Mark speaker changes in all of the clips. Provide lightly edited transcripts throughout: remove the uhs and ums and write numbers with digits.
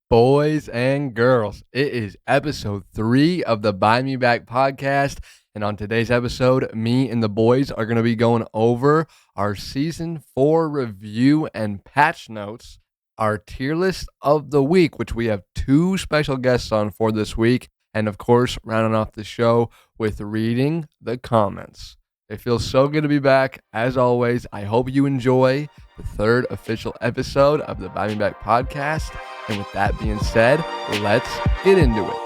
Speaker 1: Boys and girls, it is episode 3 of the Buy Me Back podcast. And on today's episode, me and the boys are going to be going over our season 4 review and patch notes, our tier list of the week, which we have 2 special guests on for this week. And of course, rounding off the show with reading the comments. It feels so good to be back. As always, I hope you enjoy the 3rd official episode of the Buy Me Back podcast. And with that being said, let's get into it.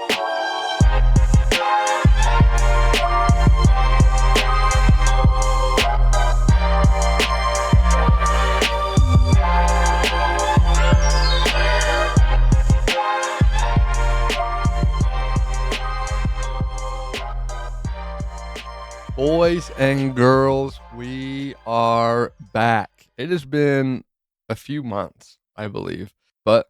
Speaker 1: Boys and girls, we are back. It has been a few months, I believe, but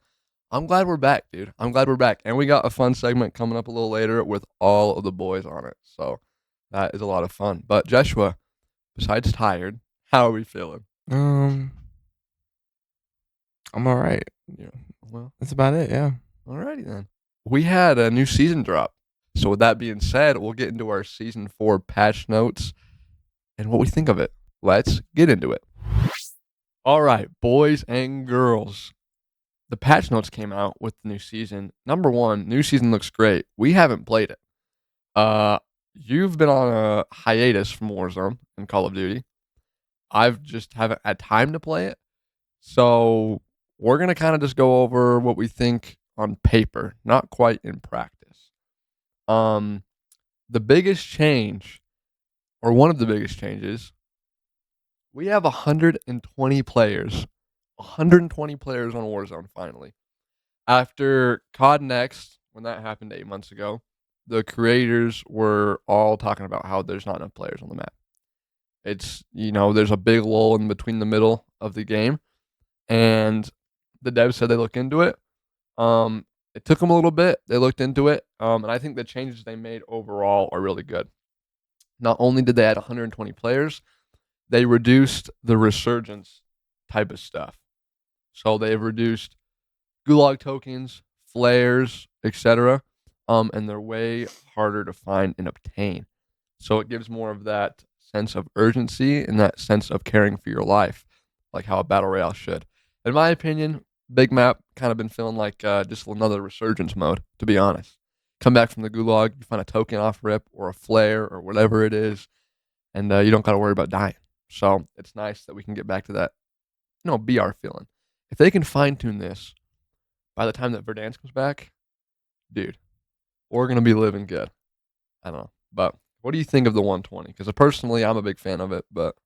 Speaker 1: I'm glad we're back, dude. I'm glad we're back. And we got a fun segment coming up a little later with all of the boys on it. So that is a lot of fun. But Joshua, besides tired, how are we feeling?
Speaker 2: I'm all right.
Speaker 1: Yeah. Well,
Speaker 2: That's about it. Yeah.
Speaker 1: alrighty then. We had a new season drop. So with that being said, we'll get into our season 4 patch notes and what we think of it. Let's get into it. All right, boys and girls. The patch notes came out with the new season. Number 1, new season looks great. We haven't played it. You've been on a hiatus from Warzone and Call of Duty. I've just haven't had time to play it. So we're gonna kind of just go over what we think on paper, not quite in practice. The biggest change, or one of the biggest changes, we have 120 players. 120 players on Warzone finally. After COD Next, when that happened 8 months ago, the creators were all talking about how there's not enough players on the map. It's, there's a big lull in between the middle of the game. And the devs said they look into it. It took them a little bit. They looked into it. And I think the changes they made overall are really good. Not only did they add 120 players, they reduced the resurgence type of stuff. So they've reduced gulag tokens, flares, etc. And they're way harder to find and obtain. So it gives more of that sense of urgency and that sense of caring for your life, like how a battle royale should. In my opinion, Big Map kind of been feeling like just another resurgence mode, to be honest. Come back from the gulag, you find a token off rip or a flare or whatever it is, and you don't got to worry about dying. So it's nice that we can get back to that, BR feeling. If they can fine tune this by the time that Verdansk comes back, dude, we're going to be living good. I don't know. But what do you think of the 120? Because personally, I'm a big fan of it, but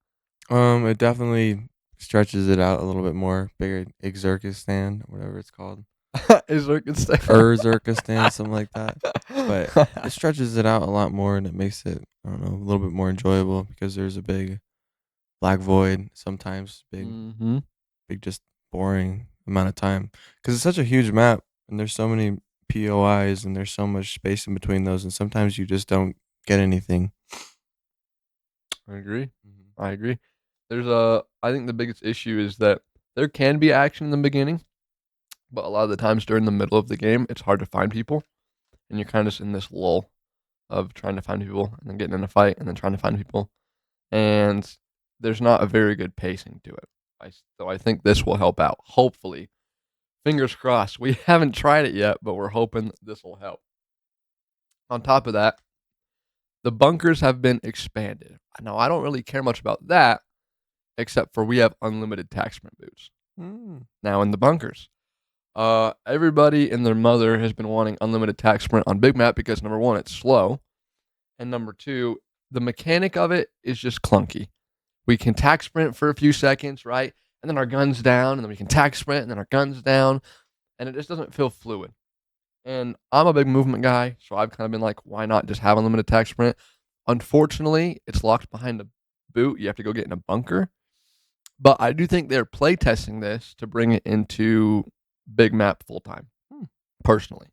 Speaker 2: It definitely stretches it out a little bit more. Bigger Exurkistan, whatever it's called. Urzurkistan, something like that. But it stretches it out a lot more and it makes it, I don't know, a little bit more enjoyable because there's a big black void sometimes, big just boring amount of time. Because it's such a huge map and there's so many POIs and there's so much space in between those and sometimes you just don't get anything.
Speaker 1: I agree. I agree. I think the biggest issue is that there can be action in the beginning, but a lot of the times during the middle of the game, it's hard to find people, and you're kind of just in this lull of trying to find people and then getting in a fight and then trying to find people, and there's not a very good pacing to it. So I think this will help out. Hopefully, fingers crossed. We haven't tried it yet, but we're hoping this will help. On top of that, the bunkers have been expanded. Now, I don't really care much about that, except for we have unlimited tac sprint boots now in the bunkers. Everybody and their mother has been wanting unlimited tac sprint on Big Map because, number 1, it's slow, and number 2, the mechanic of it is just clunky. We can tac sprint for a few seconds, right? And then our gun's down, and then we can tac sprint, and then our gun's down, and it just doesn't feel fluid. And I'm a big movement guy, so I've kind of been like, why not just have unlimited tac sprint? Unfortunately, it's locked behind a boot. You have to go get in a bunker. But I do think they're playtesting this to bring it into Big Map full time, personally.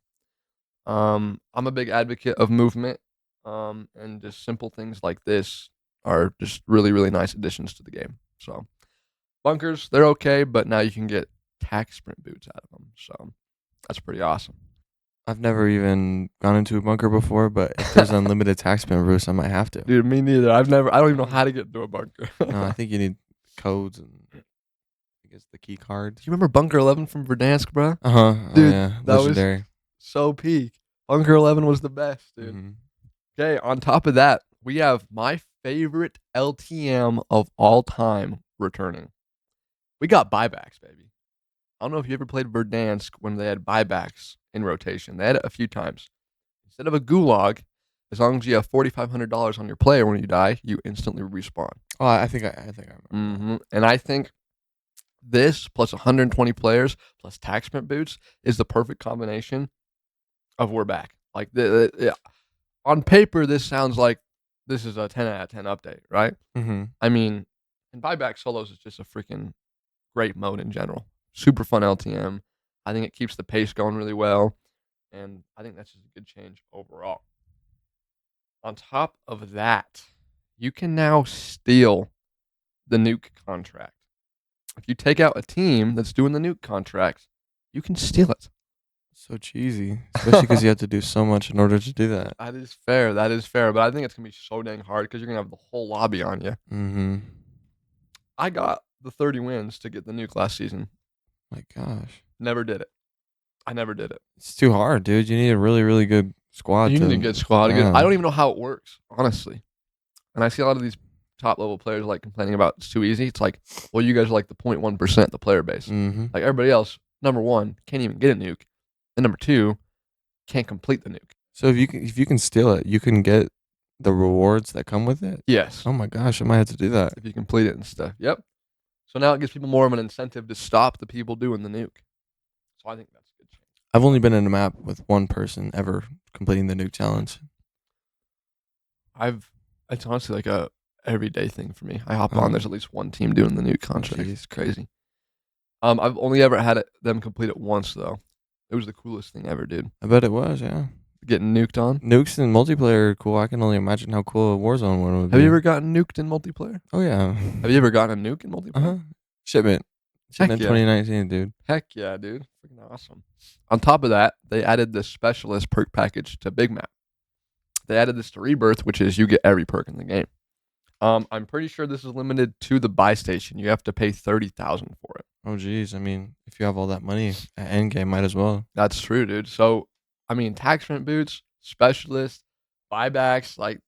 Speaker 1: I'm a big advocate of movement, and just simple things like this are just really, really nice additions to the game. So bunkers, they're okay, but now you can get tac sprint boots out of them. So That's pretty awesome.
Speaker 2: I've never even gone into a bunker before, but if there's unlimited taxman roofs, I might have to.
Speaker 1: Dude, me neither. I don't even know how to get into a bunker.
Speaker 2: No, I think you need codes and I guess the key
Speaker 1: Do
Speaker 2: cards.
Speaker 1: you remember Bunker 11 from Verdansk, bro?
Speaker 2: Uh huh. Oh
Speaker 1: Dude,
Speaker 2: yeah,
Speaker 1: that was
Speaker 2: legendary.
Speaker 1: so peak. Bunker 11 was the best, dude.
Speaker 2: Mm-hmm.
Speaker 1: Okay, on top of that, we have my favorite LTM of all time returning. We got buybacks, baby. I don't know if you ever played Verdansk when they had buybacks in rotation. They had it a few times. Instead of a gulag, as long as you have $4,500 on your player when you die, you instantly respawn.
Speaker 2: Oh, I think I remember.
Speaker 1: And I think this plus 120 players plus taxment boots is the perfect combination of we're back. Like yeah. On paper, this sounds like this is a 10 out of 10 update, right?
Speaker 2: That. Mm-hmm.
Speaker 1: I mean, and buyback solos is just a freaking great mode in general. Super fun LTM. I think it keeps the pace going really well, and I think that's just a good change overall. On top of that, you can now steal the nuke contract. If you take out a team that's doing the nuke contract, you can steal it.
Speaker 2: So cheesy, especially because you have to do so much in order to do that.
Speaker 1: That is fair. That is fair. But I think it's gonna be so dang hard because you're gonna have the whole lobby on you.
Speaker 2: Mm-hmm.
Speaker 1: I got the 30 wins to get the nuke last season.
Speaker 2: My gosh,
Speaker 1: Never did it. I never did it.
Speaker 2: it's too hard, dude. You need a really, really good squad
Speaker 1: You need a
Speaker 2: to.
Speaker 1: good squad. I
Speaker 2: Yeah.
Speaker 1: don't even know how it works, honestly. And I see a lot of these top level players like complaining about it's too easy. It's like, well, you guys are like the 0.1%, the player base.
Speaker 2: Mm-hmm.
Speaker 1: Like everybody else, number one, can't even get a nuke. And number two, can't complete the nuke.
Speaker 2: So if you can steal it, you can get the rewards that come with it.
Speaker 1: Yes.
Speaker 2: Oh my gosh, I might have to do that.
Speaker 1: If you complete it and stuff. Yep. So now it gives people more of an incentive to stop the people doing the nuke. So I think that's a good change.
Speaker 2: I've only been in a map with one person ever completing the nuke challenge.
Speaker 1: It's honestly like a everyday thing for me. I hop
Speaker 2: Oh.
Speaker 1: on, there's at least one team doing the nuke contract.
Speaker 2: Jeez.
Speaker 1: It's crazy. I've only ever had them complete it once though. It was the coolest thing ever, dude.
Speaker 2: I bet it was, yeah.
Speaker 1: Getting nuked on.
Speaker 2: Nukes in multiplayer are cool. I can only imagine how cool a Warzone one would be.
Speaker 1: Have you ever gotten nuked in multiplayer?
Speaker 2: Oh yeah.
Speaker 1: Have you ever gotten a nuke in multiplayer?
Speaker 2: Uh-huh. Shipment. Shipment
Speaker 1: yeah.
Speaker 2: 2019, dude.
Speaker 1: Heck yeah, dude. Freaking awesome. On top of that, they added this specialist perk package to Big Map. They added this to Rebirth, which is you get every perk in the game. I'm pretty sure this is limited to the buy station. You have to pay 30,000 for it.
Speaker 2: Oh geez. I mean, if you have all that money at endgame, might as well.
Speaker 1: That's true, dude. So, I mean, tax rent boots, specialist, buybacks, like,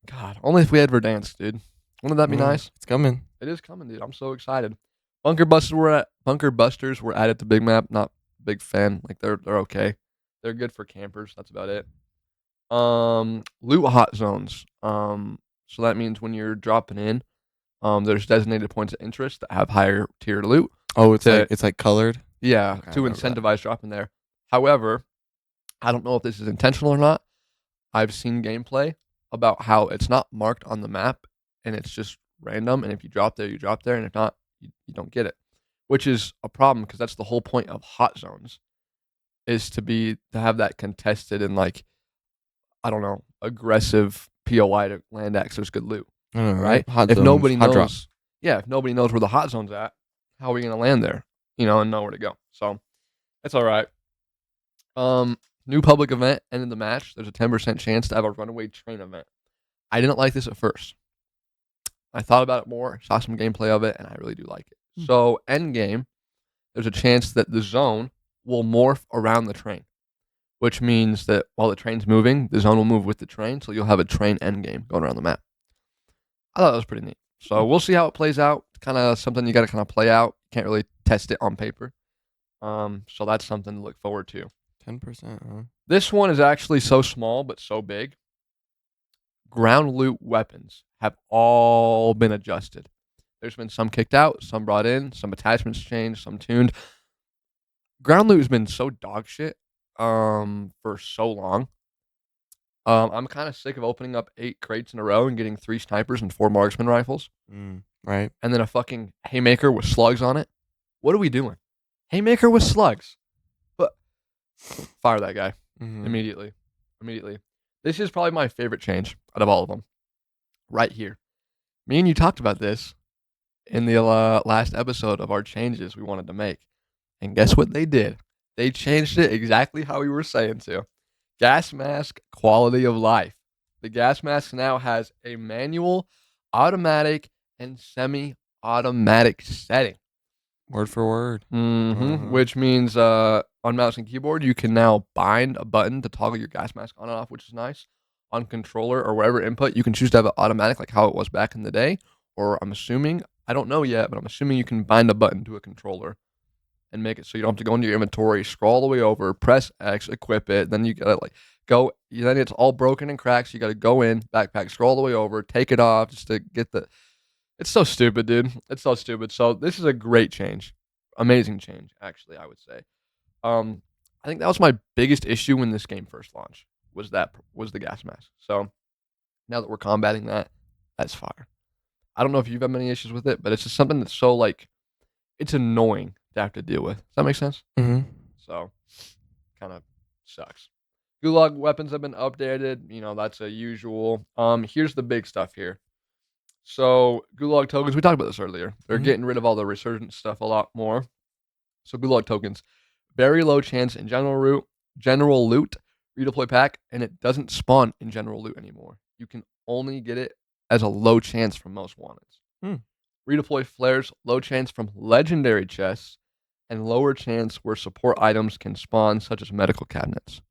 Speaker 1: God, only if we had Verdansk, dude. Wouldn't that be nice?
Speaker 2: It's coming.
Speaker 1: It is coming, dude. I'm so excited. Bunker busters were added to Big Map. Not big fan. Like they're okay. They're good for campers. That's about it. Loot hot zones. So that means when you're dropping in, there's designated points of interest that have higher tier loot.
Speaker 2: Oh, it's like colored.
Speaker 1: Yeah,
Speaker 2: Okay, I
Speaker 1: to
Speaker 2: remember that.
Speaker 1: incentivize dropping there. However, I don't know if this is intentional or not. I've seen gameplay about how it's not marked on the map and it's just random. And if you drop there, you drop there. And if not, you don't get it, which is a problem because that's the whole point of hot zones is to have that contested and like, I don't know, aggressive POI to land at 'cause there's good loot,
Speaker 2: I know,
Speaker 1: right?
Speaker 2: Hot
Speaker 1: If
Speaker 2: zones,
Speaker 1: nobody
Speaker 2: hot
Speaker 1: knows,
Speaker 2: drop.
Speaker 1: yeah, if nobody knows where the hot zone's at, how are we going to land there, and know where to go? So it's all right. New public event ended the match. There's a 10% chance to have a runaway train event. I didn't like this at first. I thought about it more, saw some gameplay of it, and I really do like it. So end game, there's a chance that the zone will morph around the train, which means that while the train's moving, the zone will move with the train, so you'll have a train end game going around the map. I thought that was pretty neat. So we'll see how it plays out. It's kind of something you got to kind of play out. Can't really test it on paper. So that's something to look forward to.
Speaker 2: 10%, huh?
Speaker 1: This one is actually so small but so big. Ground loot weapons have all been adjusted. There's been some kicked out, some brought in, some attachments changed, some tuned. Ground loot has been so dog shit for so long. I'm kind of sick of opening up 8 crates in a row and getting 3 snipers and 4 marksman rifles.
Speaker 2: Right.
Speaker 1: And then a fucking haymaker with slugs on it. What are we doing? Haymaker with slugs. But fire that guy immediately. This is probably my favorite change out of all of them. Right here. Me and you talked about this in the last episode of our changes we wanted to make. And guess what they did? They changed it exactly how we were saying to. Gas mask quality of life. The gas mask now has a manual, automatic, and semi-automatic setting.
Speaker 2: Word for word. Uh-huh.
Speaker 1: Which means on mouse and keyboard, you can now bind a button to toggle your gas mask on and off, which is nice. On controller or wherever input, you can choose to have it automatic, like how it was back in the day. Or I'm assuming, I don't know yet, but I'm assuming you can bind a button to a controller and make it so you don't have to go into your inventory, scroll all the way over, press X, equip it. Then you gotta like go. Then it's all broken and cracked. So you gotta go in, backpack, scroll all the way over, take it off just to get the. It's so stupid, dude. It's so stupid. So this is a great change, amazing change, actually. I would say. Um, I think that was my biggest issue when this game first launched. Was the gas mask. So now that we're combating that, that's fire. I don't know if you've had many issues with it, but it's just something that's so like it's annoying to have to deal with. Does that make sense?
Speaker 2: Mm-hmm.
Speaker 1: So kind of sucks. Gulag weapons have been updated. That's a usual. Here's the big stuff here. So Gulag tokens, we talked about this earlier. They're
Speaker 2: Mhm.
Speaker 1: getting rid of all the resurgent stuff a lot more. So Gulag tokens, very low chance in general loot, redeploy pack, and it doesn't spawn in general loot anymore. You can only get it as a low chance from most wanteds.
Speaker 2: Hmm.
Speaker 1: Redeploy flares, low chance from legendary chests, and lower chance where support items can spawn, such as medical cabinets.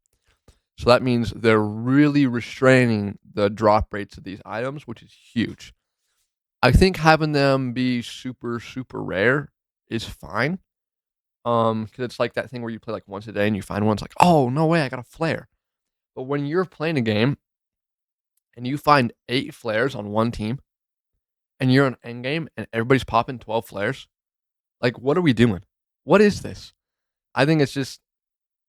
Speaker 1: So that means they're really restraining the drop rates of these items, which is huge. I think having them be super, super rare is fine. Because it's like that thing where you play like once a day and you find one, it's like, oh no way, I got a flare. But when you're playing a game and you find 8 flares on one team and you're on endgame and everybody's popping 12 flares, like what are we doing? What is this? I think it's just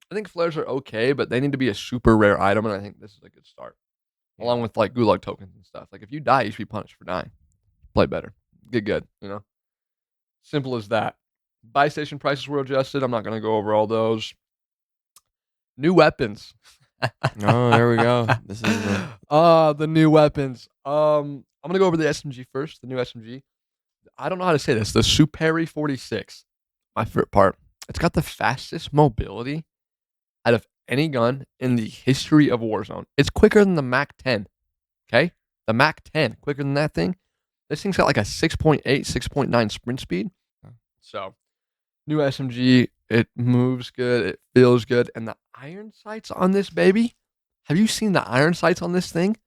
Speaker 1: I think flares are okay, but they need to be a super rare item, and I think this is a good start.
Speaker 2: Yeah.
Speaker 1: Along with like gulag tokens and stuff. Like if you die, you should be punished for dying. Play better. Get good. Simple as that. Buy station prices were adjusted. I'm not gonna go over all those. New weapons.
Speaker 2: Oh, there we go. This is
Speaker 1: The new weapons. I'm gonna go over the SMG first. The new SMG. I don't know how to say this. The Superi 46. My favorite part. It's got the fastest mobility out of any gun in the history of Warzone. It's quicker than the Mac 10. Okay, the Mac 10 quicker than that thing. This thing's got like a 6.8, 6.9 sprint speed. So new SMG. It moves good. It feels good. And the iron sights on this baby. Have you seen the iron sights on this thing?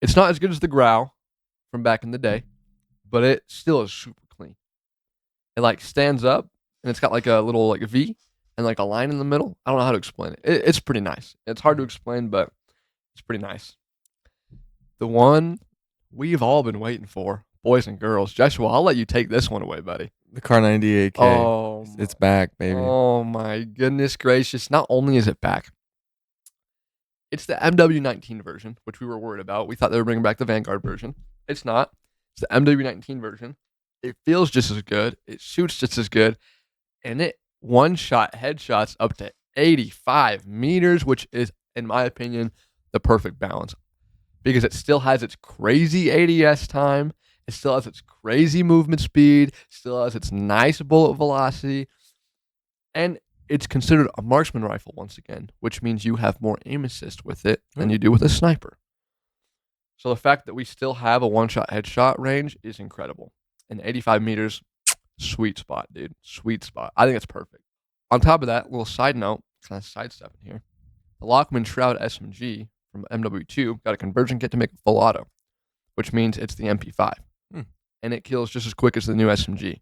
Speaker 1: It's not as good as the Growl from back in the day, but it still is super clean. It like stands up and it's got like a little like V and like a line in the middle. I don't know how to explain it. It's pretty nice. It's hard to explain, but it's pretty nice. The one we've all been waiting for, boys and girls. Joshua, I'll let you take this one away, buddy.
Speaker 2: the Car 98K.
Speaker 1: Oh,
Speaker 2: It's back, baby.
Speaker 1: Oh my goodness gracious! Not only is it back, it's the MW19 version, which we were worried about. We thought they were bringing back the Vanguard version. It's not. It's the MW19 version. It feels just as good. It shoots just as good, and it one-shot headshots up to 85 meters, which is, in my opinion, the perfect balance because it still has its crazy ADS time. It still has its crazy movement speed. Still has its nice bullet velocity, and it's considered a marksman rifle once again, which means you have more aim assist with it than you do with a sniper. So the fact that we still have a one-shot headshot range is incredible. And 85 meters, sweet spot, dude. Sweet spot. I think it's perfect. On top of that, little side note, kind of sidestepping here. The Lockman Shroud SMG from MW2 got a conversion kit to make it full auto, which means it's the MP5. And it kills just as quick as the new SMG.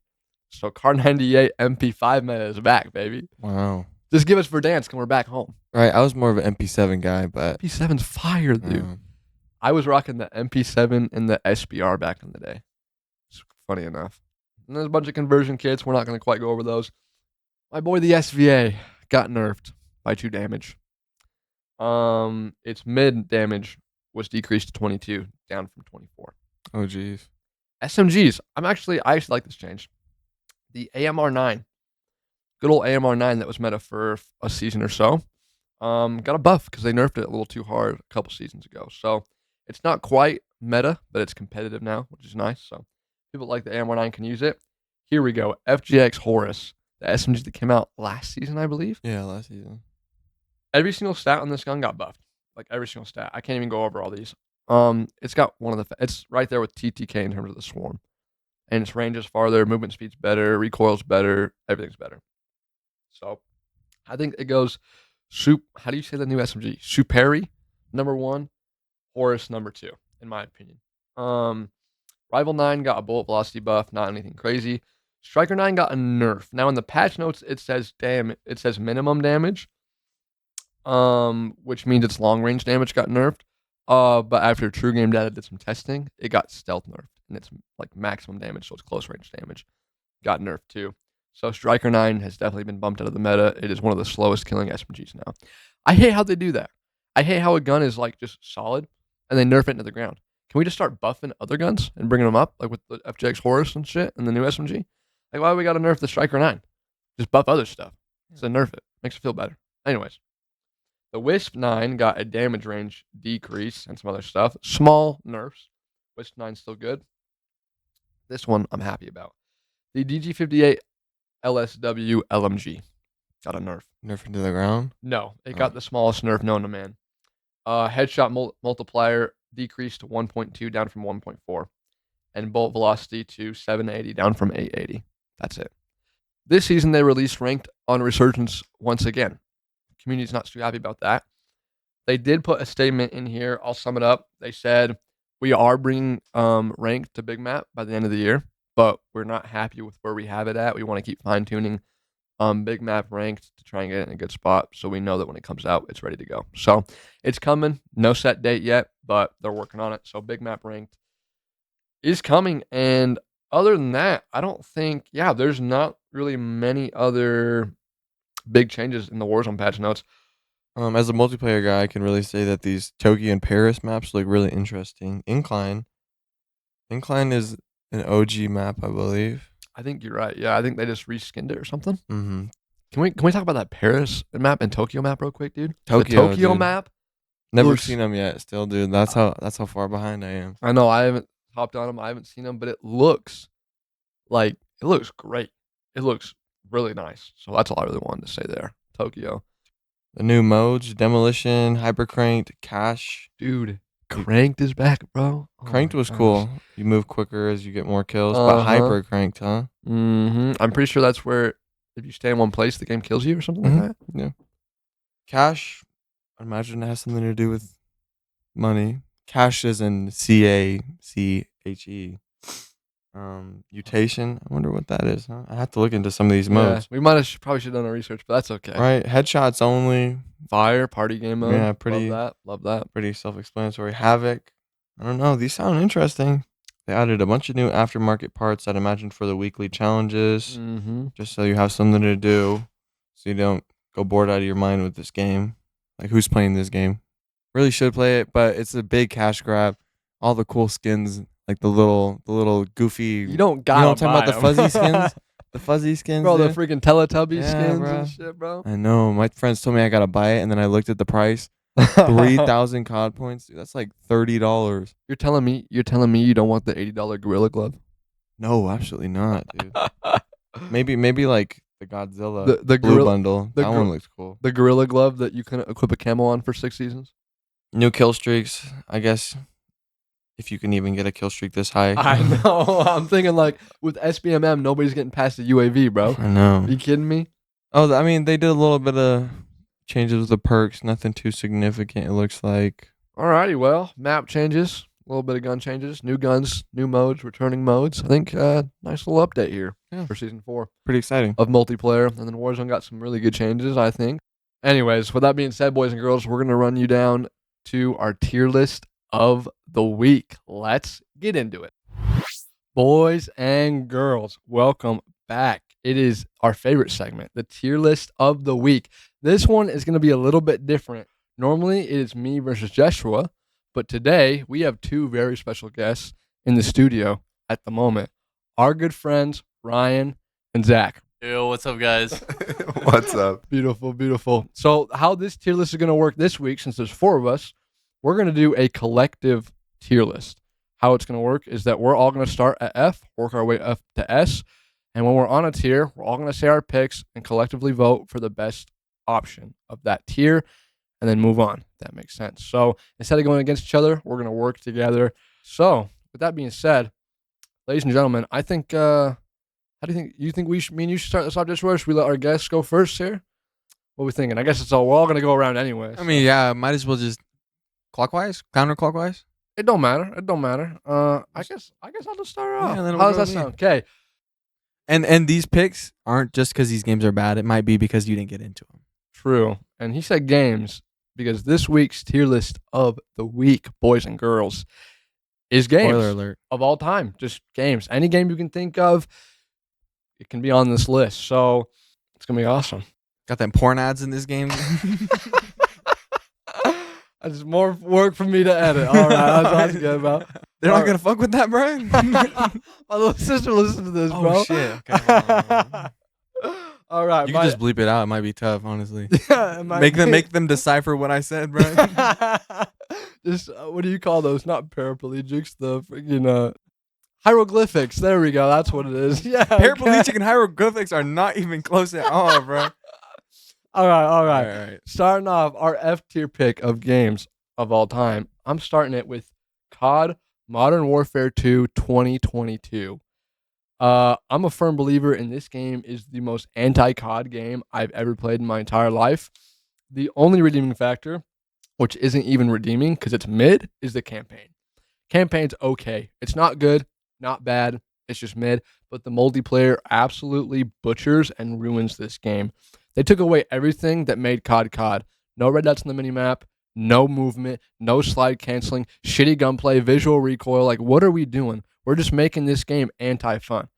Speaker 1: So Car 98 MP5 meta is back, baby.
Speaker 2: Wow.
Speaker 1: Just give us Verdansk and we're back home.
Speaker 2: Right. I was more of an MP7 guy, but
Speaker 1: MP7's fire, dude. I was rocking the MP7 and the SBR back in the day. It's funny enough. And there's a bunch of conversion kits. We're not going to quite go over those. My boy, the SVA, got nerfed by 2 damage. Its mid damage was decreased to 22, down from 24.
Speaker 2: oh geez.
Speaker 1: SMGs. I actually like this change. The AMR9, good old AMR9 that was meta for a season or so, got a buff because they nerfed it a little too hard a couple seasons ago. So it's not quite meta, but it's competitive now, which is nice. So people like the AMR9 can use it. Here we go. FGX Horus. the SMG that came out last season, I believe.
Speaker 2: Yeah, last season.
Speaker 1: Every single stat on this gun got buffed. Like every single stat. I can't even go over all these. It's got one of the. It's right there with TTK in terms of the swarm, and its range is farther, movement speed's better, recoil's better, everything's better. So, I think it goes. How do you say the new SMG? Superi, number one. Horus, number two, in my opinion. Um, Rival 9 got a bullet velocity buff, not anything crazy. Striker 9 got a nerf. Now in the patch notes it says it says minimum damage. Which means its long range damage got nerfed. But after True Game Data did some testing, it got stealth nerfed, and it's like maximum damage, so it's close range damage. Got nerfed too. So Striker 9 has definitely been bumped out of the meta. It is one of the slowest killing SMGs now. I hate how they do that. I hate how a gun is like just solid and they nerf it into the ground. Can we just start buffing other guns and bringing them up, like with the FJX Horus and shit and the new SMG? Like, why do we got to nerf the Striker 9? Just buff other stuff. So nerf it. Makes it feel better. Anyways, the Wisp 9 got a damage range decrease and some other stuff. Small nerfs. Wisp 9 still good. This one I'm happy about. The DG58 LSW LMG got a nerf.
Speaker 2: Nerf into the ground?
Speaker 1: No, it got the smallest nerf known to man. Headshot multiplier decreased to 1.2 down from 1.4. And bolt velocity to 780 down from 880. That's it. This season they released ranked on Resurgence once again. The community's not too happy about that. They did put a statement in here. I'll sum it up. They said, we are bringing ranked to Big Map by the end of the year, but we're not happy with where we have it at. We want to keep fine-tuning Big Map ranked to try and get it in a good spot so we know that when it comes out, it's ready to go. So it's coming. No set date yet, but they're working on it. So Big Map ranked is coming. And other than that, I don't think, there's not really many other big changes in the Warzone patch notes.
Speaker 2: As a multiplayer guy, I can really say that these Tokyo and Paris maps look really interesting. Incline is an OG map, I believe.
Speaker 1: I think you're right. Yeah, I think they just reskinned it or something.
Speaker 2: Mm-hmm.
Speaker 1: Can we talk about that Paris map and Tokyo map real quick, dude?
Speaker 2: Tokyo,
Speaker 1: the Tokyo
Speaker 2: dude.
Speaker 1: map.
Speaker 2: Never seen them yet. Still, dude. That's how far behind I am.
Speaker 1: I know. I haven't hopped on them. I haven't seen them, but it looks great. It looks really nice. So that's all I really wanted to say there. Tokyo.
Speaker 2: The new modes: demolition, hyper cranked, cash.
Speaker 1: Dude, cranked is back, bro.
Speaker 2: Cranked was cool. You move quicker as you get more kills, but hyper cranked, huh?
Speaker 1: Mm-hmm. I'm pretty sure that's where if you stay in one place, the game kills you or something like that.
Speaker 2: Yeah. Cash, I imagine it has something to do with money. Cash is in CACHE. Mutation. I wonder what that is, huh? I have to look into some of these modes.
Speaker 1: We might have probably should have done our research, but that's okay.
Speaker 2: Right. Headshots only.
Speaker 1: Fire, party game mode.
Speaker 2: Yeah, pretty.
Speaker 1: Love that.
Speaker 2: Pretty self-explanatory. Havoc. I don't know. These sound interesting. They added a bunch of new aftermarket parts I'd imagine for the weekly challenges.
Speaker 1: Mm-hmm.
Speaker 2: Just so you have something to do. So you don't go bored out of your mind with this game. Like, who's playing this game? Really should play it, but it's a big cash grab. All the cool skins, like the little goofy.
Speaker 1: You don't got.
Speaker 2: You know what I'm talking about? The fuzzy skins. The fuzzy skins,
Speaker 1: bro.
Speaker 2: dude.
Speaker 1: The freaking Teletubby skins
Speaker 2: bro.
Speaker 1: And shit, bro.
Speaker 2: I know. My friends told me I gotta buy it, and then I looked at the price. 3,000 COD points, dude. That's like $30.
Speaker 1: You're telling me you don't want the $80 Gorilla Glove?
Speaker 2: No, absolutely not, dude. maybe like the Godzilla
Speaker 1: the
Speaker 2: blue
Speaker 1: gorilla,
Speaker 2: bundle. That one looks cool.
Speaker 1: The Gorilla Glove that you can equip a camo on for 6 seasons.
Speaker 2: New kill streaks, I guess. If you can even get a kill streak this high.
Speaker 1: I know. I'm thinking like with SBMM, nobody's getting past the UAV, bro.
Speaker 2: I know.
Speaker 1: Are you kidding me?
Speaker 2: Oh, I mean, they did a little bit of changes with the perks. Nothing too significant, it looks like.
Speaker 1: Alrighty, well, map changes. A little bit of gun changes. New guns, new modes, returning modes. I think nice little update here for Season 4.
Speaker 2: Pretty exciting.
Speaker 1: Of multiplayer. And then Warzone got some really good changes, I think. Anyways, with that being said, boys and girls, we're going to run you down to our tier list of the week. Let's get into it. Boys and girls, welcome back. It is our favorite segment, the tier list of the week. This one is going to be a little bit different. Normally, it is me versus Joshua, but today we have two very special guests in the studio at the moment. Our good friends, Ryan and Zach.
Speaker 3: Yo, what's up, guys?
Speaker 4: What's up?
Speaker 1: Beautiful, beautiful. So how this tier list is going to work this week, since there's 4 of us, we're going to do a collective tier list. How it's going to work is that we're all going to start at F, work our way up to S. And when we're on a tier, we're all going to say our picks and collectively vote for the best option of that tier and then move on. If that makes sense. So instead of going against each other, we're going to work together. So with that being said, ladies and gentlemen, I think, how do you think we should, me and you should start this off just first? We let our guests go first here? What are we thinking? I guess we're all going to go around anyway.
Speaker 2: I mean, yeah, might as well just clockwise, counterclockwise.
Speaker 1: It don't matter. It don't matter. I guess I'll just start off.
Speaker 2: Yeah, then
Speaker 1: How
Speaker 2: we'll
Speaker 1: does
Speaker 2: go
Speaker 1: that
Speaker 2: with
Speaker 1: sound? Okay.
Speaker 2: And these picks aren't just because these games are bad. It might be because you didn't get into them.
Speaker 1: True. And he said games because this week's tier list of the week, boys and girls, is games.
Speaker 2: Spoiler alert.
Speaker 1: Of all time. Just games. Any game you can think of, it can be on this list. So it's going to be awesome.
Speaker 2: Got them porn ads in this game.
Speaker 1: That's more work for me to edit. All right. That's what I was good about.
Speaker 2: They're not going to fuck with that, Brian?
Speaker 1: My little sister listens to this, bro.
Speaker 2: Oh, shit. Okay. Hold on.
Speaker 1: All right.
Speaker 2: You can just bleep it out. It might be tough, honestly.
Speaker 1: Yeah,
Speaker 2: make them decipher what I said, Brian.
Speaker 1: Just what do you call those? Not paraplegics. The freaking hieroglyphics. There we go. That's what it is. Yeah.
Speaker 2: Paraplegic and hieroglyphics are not even close at all, bro.
Speaker 1: All right.
Speaker 2: All right.
Speaker 1: Starting off our F tier pick of games of all time. I'm starting it with COD Modern Warfare 2 2022. I'm a firm believer in this game is the most anti-COD game I've ever played in my entire life. The only redeeming factor, which isn't even redeeming because it's mid, is the campaign. Campaign's okay. It's not good, not bad. It's just mid. But the multiplayer absolutely butchers and ruins this game. They took away everything that made COD COD. No red dots on the minimap, no movement, no slide canceling, shitty gunplay, visual recoil. Like, what are we doing? We're just making this game anti-fun.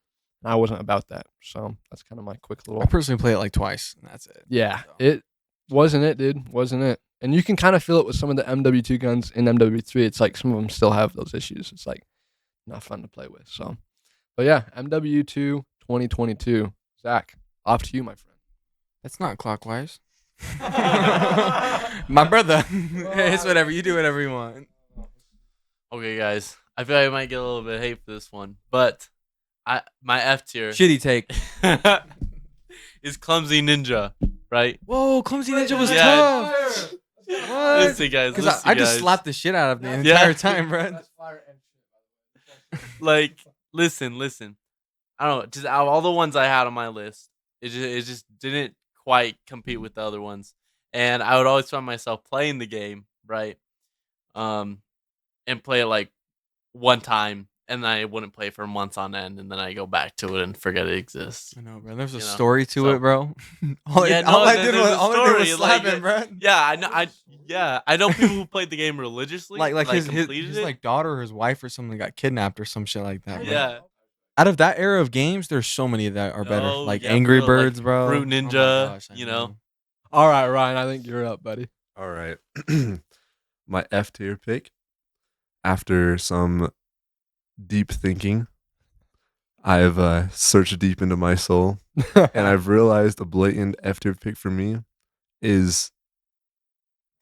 Speaker 1: And I wasn't about that. So that's kind of my quick little...
Speaker 2: I personally play it like twice, and that's it.
Speaker 1: Yeah, it wasn't it, dude. Wasn't it. And you can kind of feel it with some of the MW2 guns in MW3. It's like some of them still have those issues. It's like not fun to play with. So, but yeah, MW2 2022. Zach, off to you, my friend.
Speaker 2: That's not clockwise. My brother. It's whatever. You do whatever you want.
Speaker 3: Okay, guys. I feel like I might get a little bit of hate for this one, but my F tier
Speaker 2: Shitty take.
Speaker 3: is Clumsy Ninja, right?
Speaker 2: Whoa, Clumsy Ninja was
Speaker 3: Yeah.
Speaker 2: tough. What?
Speaker 3: Listen, guys.
Speaker 2: Because I just slapped the shit out of the entire time, bro.
Speaker 3: Like, listen. I don't know. Just out of all the ones I had on my list, it just didn't quite compete with the other ones. And I would always find myself playing the game, right? And play it like one time, and then I wouldn't play for months on end, and then I go back to it and forget it exists.
Speaker 2: I know, bro. There's a story to it, bro.
Speaker 3: All I did
Speaker 2: was slap him, bro.
Speaker 3: Yeah, I know. I know people who played the game religiously,
Speaker 2: like his
Speaker 3: completed it.
Speaker 2: like daughter or his wife or something got kidnapped or some shit like that. Bro.
Speaker 3: Yeah.
Speaker 2: Out of that era of games, there's so many that are better.
Speaker 3: Oh,
Speaker 2: Like
Speaker 3: yeah,
Speaker 2: Angry
Speaker 3: bro,
Speaker 2: Birds,
Speaker 3: like
Speaker 2: bro.
Speaker 3: Fruit
Speaker 2: Oh my
Speaker 3: Ninja,
Speaker 2: gosh, I
Speaker 3: you know.
Speaker 1: All right, Ryan, I think you're up, buddy.
Speaker 4: All right. My F tier pick, after some deep thinking, I've searched deep into my soul, and I've realized a blatant F tier pick for me is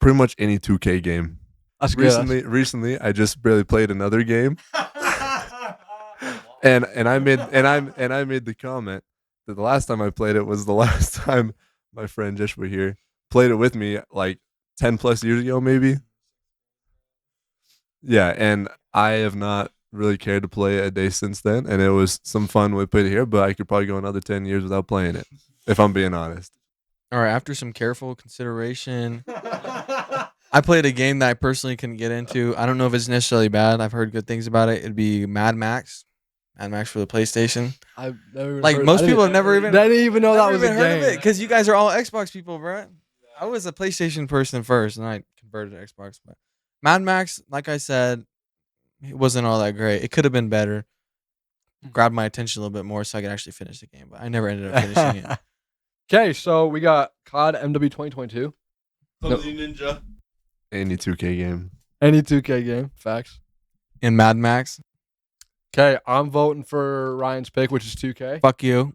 Speaker 4: pretty much any 2K game.
Speaker 1: That's good.
Speaker 4: Recently, I just barely played another game, and I made the comment that the last time I played it was the last time my friend Joshua here played it with me, like 10 plus years ago, maybe. Yeah, and I have not really cared to play it a day since then, and it was some fun we put it here, but I could probably go another 10 years without playing it, if I'm being honest.
Speaker 2: All right, after some careful consideration, I played a game that I personally couldn't get into. I don't know if it's necessarily bad. I've heard good things about it. It'd be Mad Max. Mad Max for the PlayStation.
Speaker 1: I've never
Speaker 2: Like
Speaker 1: heard,
Speaker 2: most people have never even.
Speaker 1: They didn't even know that was a game.
Speaker 2: Because you guys are all Xbox people, bro. I was a PlayStation person first, and I converted to Xbox. But Mad Max, like I said, it wasn't all that great. It could have been better. Grabbed my attention a little bit more, so I could actually finish the game. But I never ended up finishing it.
Speaker 1: Okay, so we got COD MW 2022.
Speaker 3: Clumsy Ninja.
Speaker 4: Any 2K game.
Speaker 1: Any 2K game. Facts.
Speaker 2: In Mad Max,
Speaker 1: Okay, I'm voting for Ryan's pick, which is 2K.
Speaker 2: fuck you.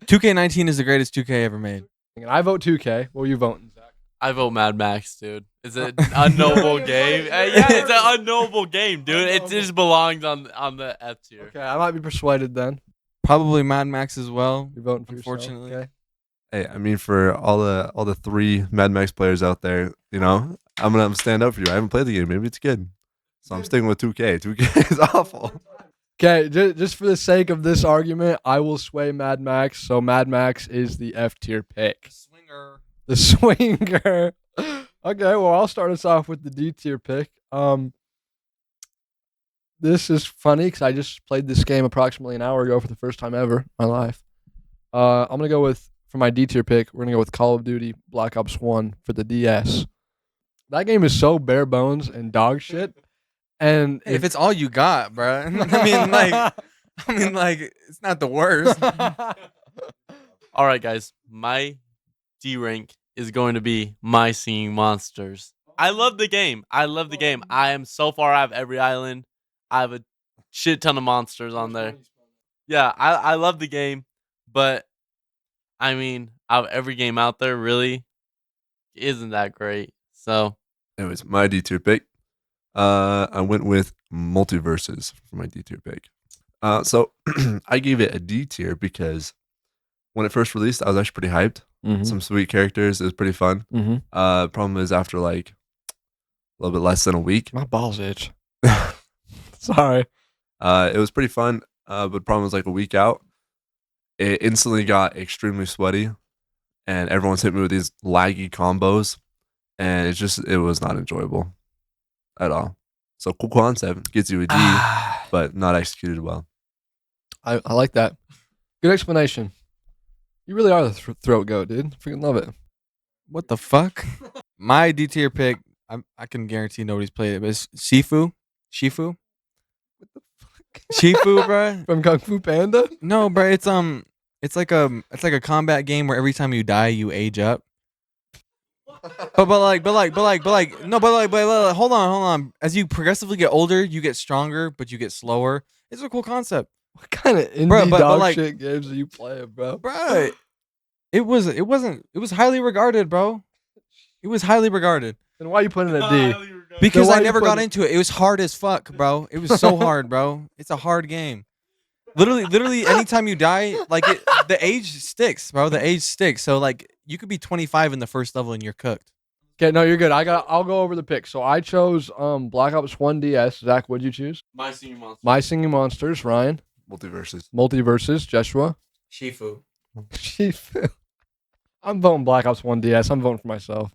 Speaker 2: 2K19 is the greatest 2K ever made.
Speaker 1: And I vote 2K. What are you voting, Zach?
Speaker 3: I vote Mad Max, dude. It's an unknowable game. Yeah, it's an unknowable game, dude. It just belongs on the F tier.
Speaker 1: Okay, I might be persuaded then.
Speaker 2: Probably Mad Max as well.
Speaker 1: You're voting for
Speaker 2: Unfortunately.
Speaker 1: yourself. Okay.
Speaker 4: Hey, I mean, for all the 3 Mad Max players out there, you know, I'm gonna stand up for you. I haven't played the game. Maybe it's good, so I'm sticking with 2K. 2K is awful.
Speaker 1: Okay, just for the sake of this argument, I will sway Mad Max. So Mad Max is the F tier pick.
Speaker 2: Swinger.
Speaker 1: The swinger. Okay, well I'll start us off with the D tier pick. This is funny because I just played this game approximately an hour ago for the first time ever in my life. I'm gonna go with for my D tier pick. We're gonna go with Call of Duty Black Ops 1 for the DS. That game is so bare bones and dog shit. And
Speaker 2: Hey, if it's all you got, bro. I mean, like, it's not the worst.
Speaker 3: All right, guys. My D rank is going to be My Singing Monsters. I love the game. I am so far out of every island. I have a shit ton of monsters on there. Yeah, I love the game, but I mean, out of every game out there, really isn't that great. So,
Speaker 4: Anyways, my D tier pick. I went with Multiverses for my D tier pick. So I gave it a D tier because when it first released, I was actually pretty hyped.
Speaker 1: Mhm.
Speaker 4: Some sweet characters. It was pretty fun.
Speaker 1: Mhm.
Speaker 4: Problem is, after like a little bit less than a week,
Speaker 1: My balls itch. Sorry.
Speaker 4: it was pretty fun. But the problem was like a week out, it instantly got extremely sweaty, and everyone's hit me with these laggy combos, and it was not enjoyable at all. So cool concept, gets you a D, but not executed well.
Speaker 1: I like that. Good explanation. You really are the throat goat, dude. Freaking love it.
Speaker 2: What the fuck? My D tier pick, I can guarantee nobody's played it, but it's Shifu. Shifu?
Speaker 1: What the fuck?
Speaker 2: Shifu, bro.
Speaker 1: From Kung Fu Panda?
Speaker 2: No, bro, it's like a combat game where every time you die you age up. But hold on. As you progressively get older, you get stronger, but you get slower. It's a cool concept.
Speaker 1: What kind of indie
Speaker 2: Bro, but
Speaker 1: dog
Speaker 2: like-
Speaker 1: shit games are you playing, bro?
Speaker 2: Bro, it was highly regarded, bro. It was highly regarded.
Speaker 1: Then why are you putting it a D?
Speaker 2: Because
Speaker 1: why
Speaker 2: I
Speaker 1: you
Speaker 2: never
Speaker 1: put
Speaker 2: got
Speaker 1: it-
Speaker 2: into it. It was hard as fuck, bro. It was so hard, bro. It's a hard game. Literally, anytime you die, like the age sticks, bro. The age sticks. So like, you could be 25 in the first level and you're cooked.
Speaker 1: Okay, no, you're good. I'll go over the picks. So I chose Black Ops 1 DS. Zach, what'd you choose?
Speaker 3: My Singing Monsters.
Speaker 1: My Singing Monsters. Ryan.
Speaker 4: Multiverses.
Speaker 1: Multiverses. Joshua.
Speaker 2: Shifu.
Speaker 1: I'm voting Black Ops 1 DS. I'm voting for myself.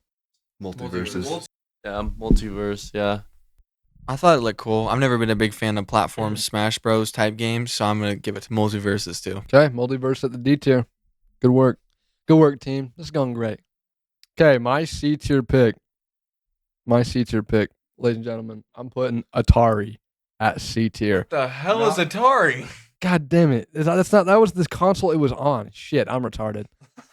Speaker 4: Multiverses.
Speaker 3: Yeah, multiverse. Yeah.
Speaker 2: I thought it looked cool. I've never been a big fan of platform Smash Bros type games, so I'm gonna give it to Multiverses too.
Speaker 1: Okay, multiverse at the D tier. Good work. Good work, team. This is going great. Okay, my C tier pick. Ladies and gentlemen. I'm putting Atari at C tier.
Speaker 2: What the hell is Atari?
Speaker 1: God damn it. That was this console it was on. Shit, I'm retarded.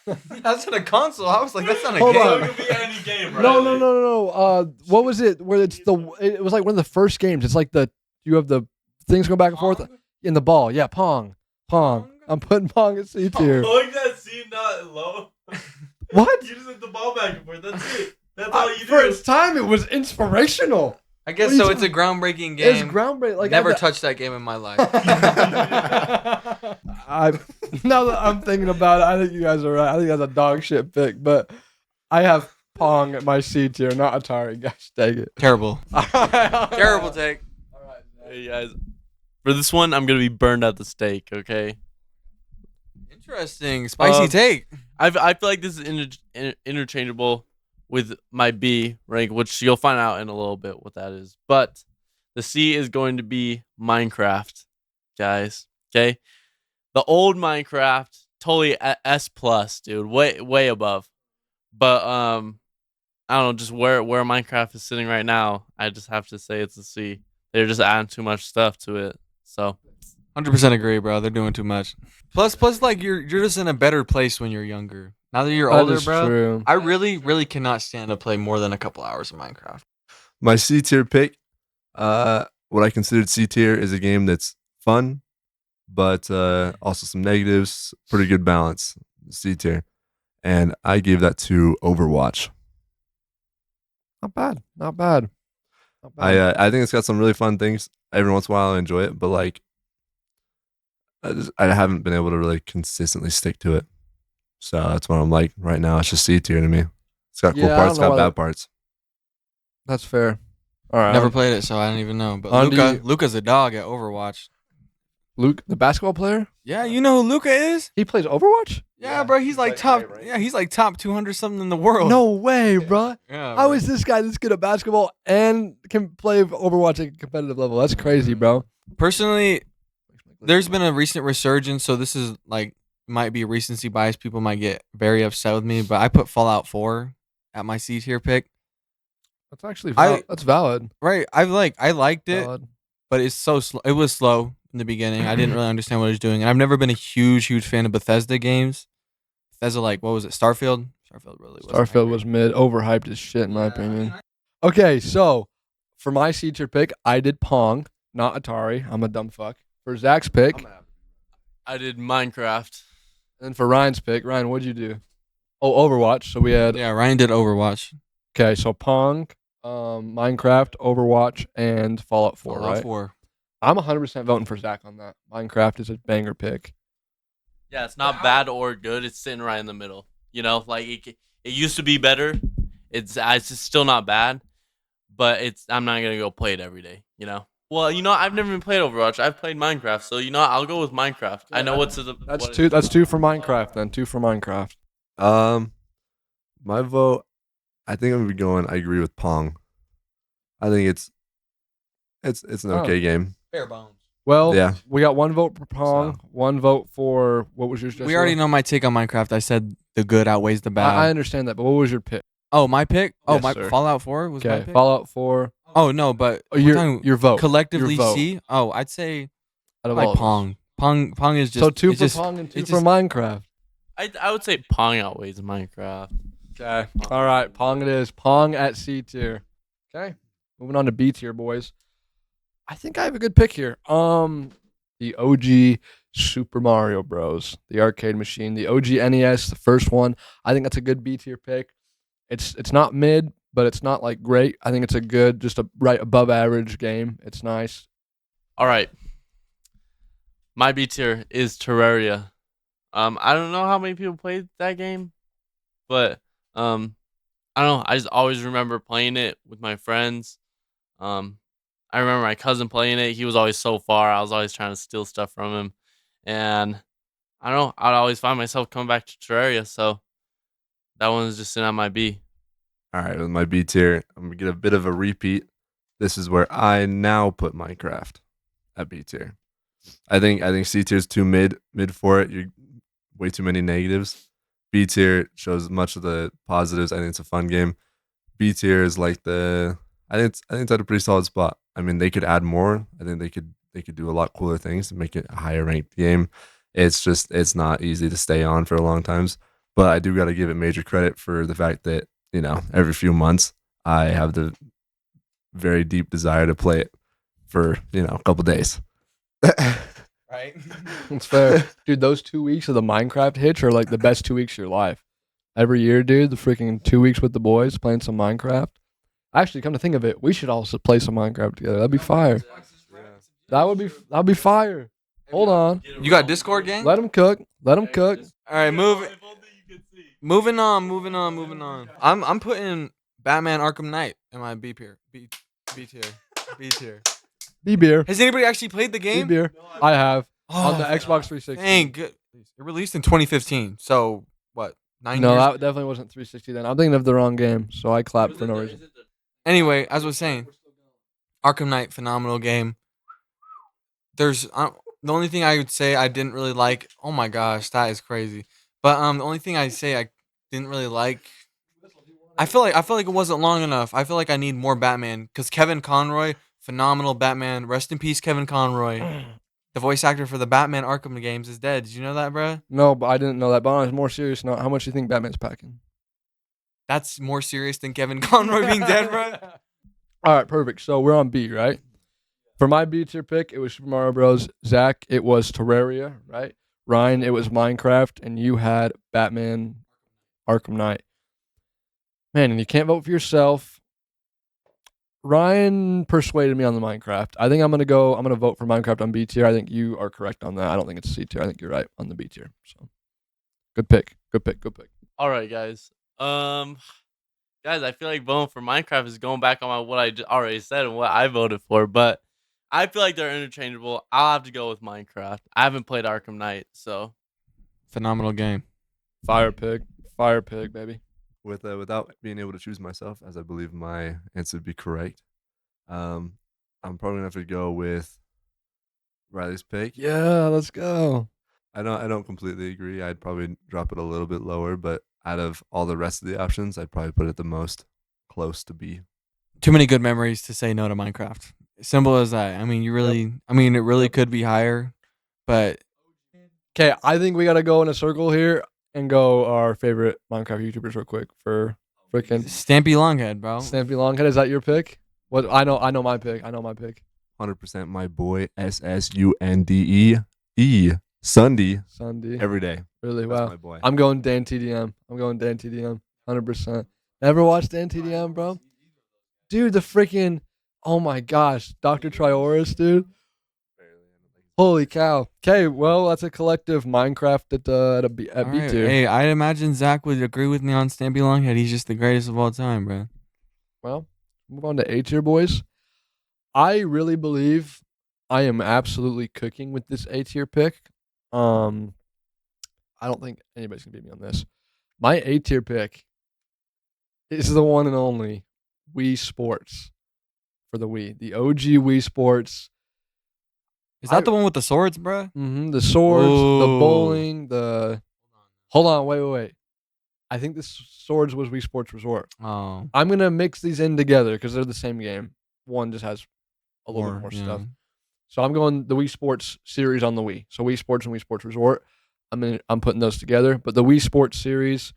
Speaker 2: That's not a console. I was like, that's not a
Speaker 1: Hold
Speaker 2: game.
Speaker 1: on.
Speaker 3: It could be any game, right?
Speaker 1: No. What was it? Where it was like one of the first games. It's like you have the things going back and forth in the ball. Yeah, Pong. I'm putting Pong at C tier.
Speaker 3: Like that scene not low.
Speaker 1: What?
Speaker 3: You just hit the ball back and forth. That's it. That's all you
Speaker 1: For
Speaker 3: do.
Speaker 1: its time, it was inspirational.
Speaker 2: I guess
Speaker 1: What are
Speaker 2: so.
Speaker 1: you
Speaker 2: It's a groundbreaking
Speaker 1: It's
Speaker 2: game.
Speaker 1: groundbreaking. Like
Speaker 2: Never touched that game in my life.
Speaker 1: Now that I'm thinking about it, I think you guys are right. I think that's a dog shit pick, but I have Pong at my C tier, not Atari. Gosh dang it.
Speaker 2: Terrible. Terrible take.
Speaker 3: Hey guys, for this one, I'm gonna be burned at the stake. Okay.
Speaker 2: Interesting. Spicy take.
Speaker 3: I feel like this is interchangeable with my B rank, which you'll find out in a little bit what that is. But the C is going to be Minecraft, guys. Okay, the old Minecraft, totally S plus, dude, way above. But I don't know, just where Minecraft is sitting right now, I just have to say it's a C. They're just adding too much stuff to it. So
Speaker 2: 100% agree, bro. They're doing too much. Plus, like you're just in a better place when you're younger. Now that you're
Speaker 1: That
Speaker 2: older,
Speaker 1: is
Speaker 2: bro,
Speaker 1: true.
Speaker 2: I really cannot stand to play more than a couple hours of Minecraft.
Speaker 4: My C tier pick, what I considered C tier is a game that's fun, but also some negatives. Pretty good balance. C tier, and I gave that to Overwatch.
Speaker 1: Not bad. Not bad. Not bad.
Speaker 4: I think it's got some really fun things. Every once in a while, I enjoy it, but like, I haven't been able to really consistently stick to it. So that's what I'm like right now. It's just C tier to me. It's got cool
Speaker 1: Yeah, I
Speaker 4: parts,
Speaker 1: don't know
Speaker 4: got
Speaker 1: why
Speaker 4: bad
Speaker 1: that,
Speaker 4: parts.
Speaker 1: that's fair. All right,
Speaker 2: Never played it, so I don't even know. But
Speaker 1: On to you.
Speaker 2: Luca's a dog at Overwatch.
Speaker 1: Luke, the basketball player,
Speaker 2: Yeah, you know who Luca is?
Speaker 1: he plays Overwatch.
Speaker 2: Yeah, bro, he's like top. Yeah, he's like top 200 something in the world.
Speaker 1: No way, bro.
Speaker 2: Yeah,
Speaker 1: How
Speaker 2: bro.
Speaker 1: is this guy this good at basketball and can play Overwatch at a competitive level? That's crazy, bro.
Speaker 2: Personally, there's been a recent resurgence, so this is like might be recency bias. People might get very upset with me, but I put Fallout 4 at my C tier pick.
Speaker 1: That's actually
Speaker 2: I-
Speaker 1: that's valid.
Speaker 2: Right, I liked it,
Speaker 1: Valid.
Speaker 2: but it's so slow. It was slow in the beginning. I didn't really understand what it was doing, and I've never been a huge fan of Bethesda games. Bethesda, like what was it? Starfield. Starfield really was.
Speaker 1: Starfield was mid, overhyped as shit in my opinion. Okay, so for my C tier pick, I did Pong, not Atari. I'm a dumb fuck. For Zach's pick,
Speaker 3: I did Minecraft.
Speaker 1: and for Ryan's pick, Ryan, what'd you do? Oh, Overwatch. So we had
Speaker 2: Yeah, Ryan did Overwatch.
Speaker 1: okay, so Pong, Minecraft, Overwatch, and Fallout 4,
Speaker 2: Fallout
Speaker 1: right?
Speaker 2: 4.
Speaker 1: I'm 100% voting for Zach on that. Minecraft is a banger pick.
Speaker 3: Yeah, it's not bad or good. It's sitting right in the middle. You know, like it used to be better. It's just still not bad, but I'm not gonna go play it every day. You know. Well, I've never even played Overwatch. I've played Minecraft, so I'll go with Minecraft. I know what's the.
Speaker 1: That's
Speaker 3: what
Speaker 1: two. That's two for Minecraft. Then 2 for Minecraft.
Speaker 4: My vote, I think I'm gonna be going. I agree with Pong. I think it's an okay game.
Speaker 2: Bare bones.
Speaker 1: Well,
Speaker 4: Yeah.
Speaker 1: we got 1 vote for Pong,
Speaker 4: So.
Speaker 1: 1 vote for what was yours?
Speaker 2: We already know my take on Minecraft. I said the good outweighs the bad.
Speaker 1: I understand that, but what was your pick?
Speaker 2: Oh, my pick? Oh,
Speaker 1: Yes,
Speaker 2: my
Speaker 1: sir.
Speaker 2: Fallout 4 was my
Speaker 1: Okay,
Speaker 2: pick?
Speaker 1: Fallout 4.
Speaker 2: Oh, no, but
Speaker 1: Oh,
Speaker 2: we're talking
Speaker 1: your vote.
Speaker 2: collectively
Speaker 1: Your vote.
Speaker 2: C? Oh, I'd say
Speaker 1: Out of all
Speaker 2: like
Speaker 1: of us.
Speaker 2: Pong. Pong is just
Speaker 1: So 2
Speaker 2: it's
Speaker 1: for
Speaker 2: just-
Speaker 1: Pong and 2
Speaker 2: it's
Speaker 1: for
Speaker 2: just-
Speaker 1: Minecraft.
Speaker 3: I would say Pong outweighs Minecraft.
Speaker 1: Okay. All right. Pong it is. Pong at C tier. Okay. Moving on to B tier, boys. I think I have a good pick here. The OG Super Mario Bros. The arcade machine, the OG NES, the first one. I think that's a good B tier pick. It's not mid, but it's not like great. I think it's a good, just a right above average game. It's nice.
Speaker 3: All right. My B tier is Terraria. I don't know how many people played that game, but I don't know. I just always remember playing it with my friends. I remember my cousin playing it. He was always so far. I was always trying to steal stuff from him, and I don't know. I'd always find myself coming back to Terraria. So that one was just sitting on my B.
Speaker 4: All right, with my B tier, I'm gonna get a bit of a repeat. This is where I now put Minecraft at B tier. I think C tier is too mid for it. You're way too many negatives. B tier shows much of the positives. I think it's a fun game. B tier is like I think it's at a pretty solid spot. I mean, they could add more. I think they could do a lot cooler things to make it a higher ranked game. It's not easy to stay on for a long times. But I do got to give it major credit for the fact that every few months I have the very deep desire to play it for a couple days.
Speaker 2: Right?
Speaker 1: It's fair. Dude, those 2 weeks of the Minecraft hitch are like the best 2 weeks of your life. Every year, dude, the freaking 2 weeks with the boys playing some Minecraft. Actually, come to think of it, we should also play some Minecraft together. That'd be fire. That'd be fire. Hold on.
Speaker 2: You got Discord gang?
Speaker 1: Let them cook. Let them cook.
Speaker 2: All right, moving on. I'm putting Batman Arkham Knight in my B tier. B tier. B tier.
Speaker 1: B beer.
Speaker 2: Has anybody actually played the
Speaker 1: B
Speaker 2: game?
Speaker 1: beer. I have.
Speaker 2: Oh,
Speaker 1: On the Xbox 360.
Speaker 2: Dang, good. It released in 2015. So what? 9
Speaker 1: No,
Speaker 2: years.
Speaker 1: that definitely wasn't 360 then. I'm thinking of the wrong game, so I clapped for no reason.
Speaker 2: Anyway, as I was saying, Arkham Knight, phenomenal game. There's the only thing I would say I didn't really like. Oh my gosh, that is crazy. But the only thing I say I didn't really like. I feel like it wasn't long enough. I feel like I need more Batman because Kevin Conroy, phenomenal Batman. Rest in peace, Kevin Conroy. The voice actor for the Batman Arkham games is dead. Did you know that, bro?
Speaker 1: No, but I didn't know that. But on a more serious note, how much do you think Batman's packing?
Speaker 2: That's more serious than Kevin Conroy being dead, bro.
Speaker 1: All right, perfect. So we're on B, right? For my B tier pick, it was Super Mario Bros. Zach, it was Terraria, right? Ryan, it was Minecraft, and you had Batman Arkham Knight. Man, and you can't vote for yourself. Ryan persuaded me on the Minecraft. I think I'm gonna vote for Minecraft on B tier. I think you are correct on that. I don't think it's C tier. I think you're right on the B tier. So good pick. Good pick. Good pick.
Speaker 3: All right, guys. Guys, I feel like voting for Minecraft is going back on what I already said and what I voted for, but I feel like they're interchangeable. I'll have to go with Minecraft. I haven't played Arkham Knight, so
Speaker 2: Phenomenal game.
Speaker 1: Fire pick. Fire pick, baby.
Speaker 4: Without being able to choose myself, as I believe my answer would be correct, I'm probably gonna have to go with Riley's pick.
Speaker 1: Yeah, let's go.
Speaker 4: I don't completely agree. I'd probably drop it a little bit lower, but out of all the rest of the options, I'd probably put it the most close to B.
Speaker 2: Too many good memories to say no to Minecraft. Simple as that. I mean, it really could be higher, but
Speaker 1: Okay, I think we gotta go in a circle here and go our favorite Minecraft YouTubers real quick for freaking
Speaker 2: Stampy Longhead, bro.
Speaker 1: Stampy Longhead. Is that your pick? What I know my pick.
Speaker 4: 100% my boy SSUNDE Sunday
Speaker 1: Sunday.
Speaker 4: every day.
Speaker 1: Really?
Speaker 4: That's
Speaker 1: Wow.
Speaker 4: my boy.
Speaker 1: I'm going Dan TDM. 100%. Never watched Dan TDM, bro? Dude, the freaking, oh my gosh, Dr. Trioris, dude. Holy cow. Okay, well, that's a collective Minecraft at B
Speaker 2: All right.
Speaker 1: tier.
Speaker 2: Hey, I imagine Zach would agree with me on Stampy Longhead. He's just the greatest of all time, bro.
Speaker 1: Well, move on to A tier, boys. I really believe I am absolutely cooking with this A tier pick. I don't think anybody's gonna beat me on this. My A tier pick is the one and only Wii Sports for the Wii, the OG Wii Sports.
Speaker 2: Is that the one with the swords, bro?
Speaker 1: The swords, the
Speaker 2: Ooh.
Speaker 1: bowling, the. Hold on, wait. I think this swords was Wii Sports Resort.
Speaker 2: Oh,
Speaker 1: I'm gonna mix these in together because they're the same game. One just has a little bit more stuff. So I'm going the Wii Sports series on the Wii. So Wii Sports and Wii Sports Resort. I'm putting those together. But the Wii Sports series,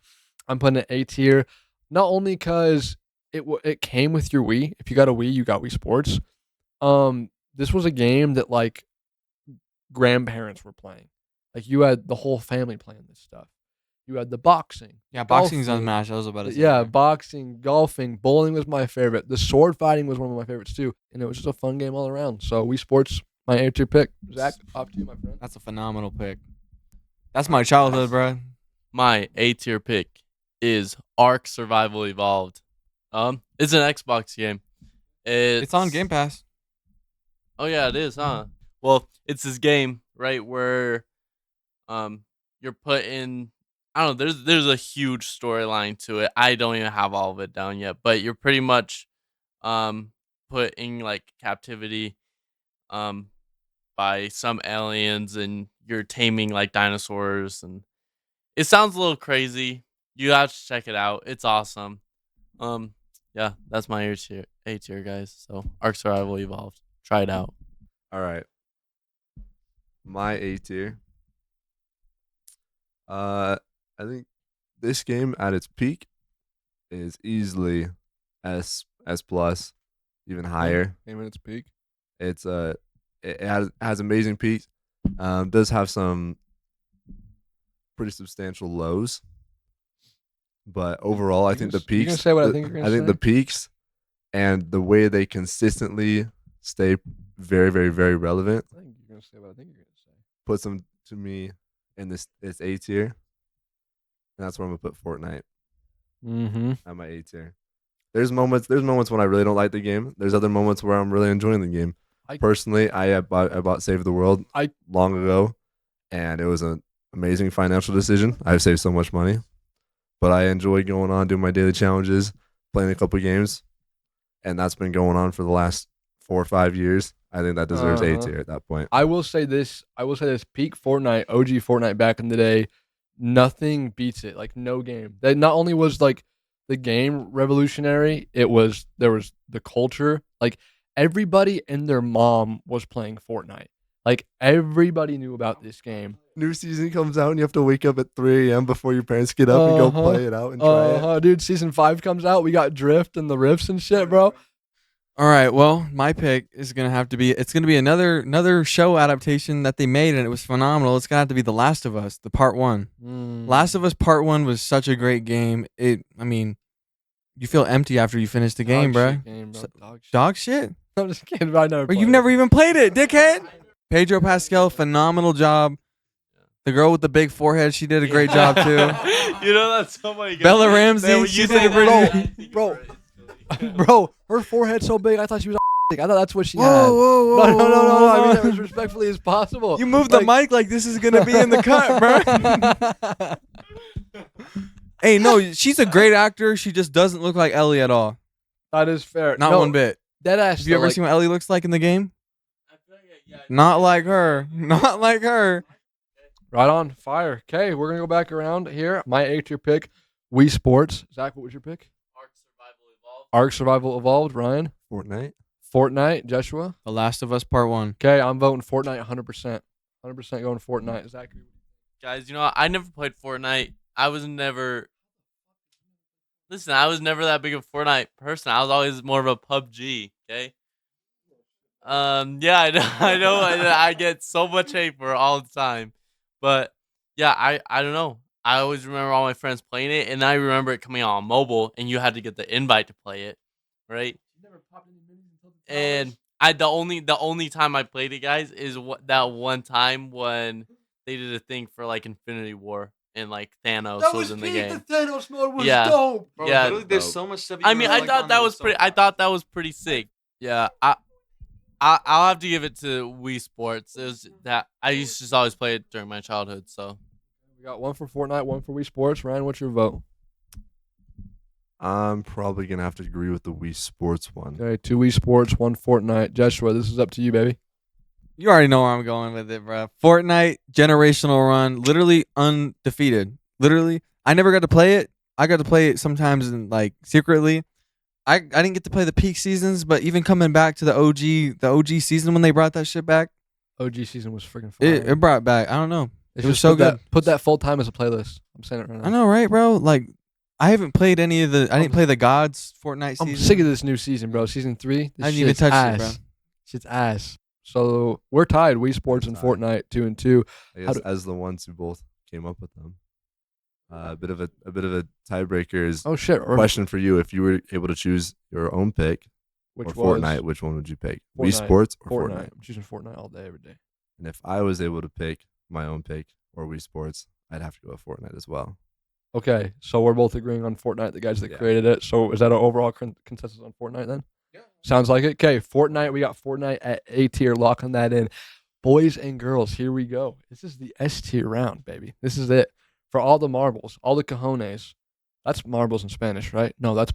Speaker 1: I'm putting it A tier. Not only because it came with your Wii. If you got a Wii, you got Wii Sports. This was a game that like grandparents were playing. Like you had the whole family playing this stuff. You had the boxing.
Speaker 2: yeah, boxing's
Speaker 1: golfing.
Speaker 2: unmatched. I was about to say.
Speaker 1: Yeah,
Speaker 2: that.
Speaker 1: boxing, golfing, bowling was my favorite. The sword fighting was one of my favorites too, and it was just a fun game all around. So Wii Sports, my A tier pick. Zach, off to you, my friend.
Speaker 2: That's a phenomenal pick. That's my childhood, bro.
Speaker 3: my A tier pick is Ark Survival Evolved. It's an Xbox game.
Speaker 2: It's on Game Pass.
Speaker 3: Oh yeah, it is, huh? Well, it's this game, right, where you're put in, I don't know, there's a huge storyline to it. I don't even have all of it down yet, but you're pretty much put in like captivity by some aliens, and you're taming like dinosaurs, and it sounds a little crazy. You have to check it out. It's awesome. Yeah, that's my A tier, guys. So Ark Survival Evolved. Try it out.
Speaker 4: All right. My A tier. I think this game at its peak is easily S plus, even higher.
Speaker 1: Game at its peak.
Speaker 4: It's it has amazing peaks. Does have some pretty substantial lows, but overall, I think the peaks.
Speaker 1: You gonna say what I think you're gonna
Speaker 4: I think
Speaker 1: say?
Speaker 4: the peaks and the way they consistently stay very, very, very relevant
Speaker 1: I think you're gonna say what I think you're gonna say.
Speaker 4: puts them to me in this A tier, and that's where I'm gonna put Fortnite
Speaker 1: Mm-hmm.
Speaker 4: at my A tier. There's moments when I really don't like the game. There's other moments where I'm really enjoying the game. Personally, I bought Save the World long ago, and it was an amazing financial decision. I've saved so much money, but I enjoy going on, doing my daily challenges, playing a couple games, and that's been going on for the last 4 or 5 years. I think that deserves A tier at that point.
Speaker 1: I will say this. Peak Fortnite, OG Fortnite back in the day, nothing beats it. Like no game. That not only was like the game revolutionary, there was the culture. Like everybody and their mom was playing Fortnite. Like everybody knew about this game.
Speaker 4: New season comes out and you have to wake up at 3 a.m. before your parents get up and go play it out and try it.
Speaker 1: Dude, season 5 comes out. We got Drift and the Rifts and shit, bro.
Speaker 2: All right, well, my pick is gonna have to be. It's gonna be another show adaptation that they made, and it was phenomenal. It's gonna have to be The Last of Us, the Part 1. Last of Us Part 1 was such a great game. I mean, you feel empty after you finish the game, bro. Dog shit.
Speaker 1: I'm just kidding. I never.
Speaker 2: But you've never even played it, dickhead. Pedro Pascal, phenomenal job. The girl with the big forehead, she did a great job too.
Speaker 3: You know that's so many.
Speaker 2: Bella Ramsey,
Speaker 3: Man, when
Speaker 2: she
Speaker 3: you
Speaker 2: did
Speaker 3: say
Speaker 2: a
Speaker 3: that,
Speaker 2: pretty.
Speaker 1: bro. Bro, her forehead's so big. I thought she was. I thought that's what she had.
Speaker 2: Whoa.
Speaker 1: No. I mean that as respectfully as possible.
Speaker 2: You moved the mic like this is gonna be in the cut, bro. Hey, no, she's a great actor. She just doesn't look like Ellie at all.
Speaker 1: That is fair.
Speaker 2: Not one bit.
Speaker 1: Dead ass.
Speaker 2: Have you ever seen what Ellie looks like in the game? Not like her. Not like her.
Speaker 1: Right on. Fire. Okay, we're going to go back around here. My A-tier pick, Wii Sports. Zach, what was your pick? Ark Survival Evolved. Ryan? Fortnite. Joshua?
Speaker 2: The Last of Us Part 1.
Speaker 1: Okay, I'm voting Fortnite 100%. 100% going Fortnite. Zach?
Speaker 3: Guys, you know, I never played Fortnite. I was never that big of a Fortnite person. I was always more of a PUBG, okay? Yeah, I know I get so much hate for it all the time. But yeah, I don't know. I always remember all my friends playing it, and I remember it coming out on mobile, and you had to get the invite to play it, right? And the only time I played it, guys, is that one time when they did a thing for like Infinity War and like Thanos was in the game.
Speaker 1: The Thanos mode was
Speaker 3: dope.
Speaker 2: Bro,
Speaker 3: Yeah,
Speaker 2: literally, there's so much stuff.
Speaker 3: I mean, I thought that was pretty. I thought that was pretty sick. Yeah, I'll have to give it to Wii Sports. It was that I used to just always play it during my childhood. So
Speaker 1: we got one for Fortnite, one for Wii Sports. Ryan, what's your vote?
Speaker 4: I'm probably gonna have to agree with the Wii Sports one.
Speaker 1: Okay, 2 Wii Sports, 1 Fortnite. Joshua, this is up to you, baby.
Speaker 2: You already know where I'm going with it, bro. Fortnite, generational run, literally undefeated. Literally, I never got to play it. I got to play it sometimes like secretly. I didn't get to play the peak seasons, but even coming back to the OG season when they brought that shit back,
Speaker 1: OG season was freaking fire.
Speaker 2: it brought back. I don't know. It was so good.
Speaker 1: Put that full time as a playlist. I'm saying it right now.
Speaker 2: I know, right, bro? Like, I haven't played any of the. I didn't play the Gods Fortnite season.
Speaker 1: I'm sick of this new season, bro. Season 3.
Speaker 2: I didn't even touch it, bro.
Speaker 1: Shit's ass. So we're tied. Wii Sports and Fortnite 2-2.
Speaker 4: I guess as the ones who both came up with them. A bit of a tiebreaker is question for you. If you were able to choose your own pick
Speaker 1: which
Speaker 4: or Fortnite, which one would you pick?
Speaker 1: Fortnite.
Speaker 4: Wii Sports or Fortnite?
Speaker 1: I'm choosing Fortnite all day, every day.
Speaker 4: And if I was able to pick my own pick or Wii Sports, I'd have to go with Fortnite as well.
Speaker 1: Okay, so we're both agreeing on Fortnite, the guys that created it. So is that an overall consensus on Fortnite then? Yeah. Sounds like it. Okay, Fortnite. We got Fortnite at A tier. Locking that in. Boys and girls, here we go. This is the S tier round, baby. This is it. For all the marbles, all the cojones. That's marbles in Spanish, right? No, that's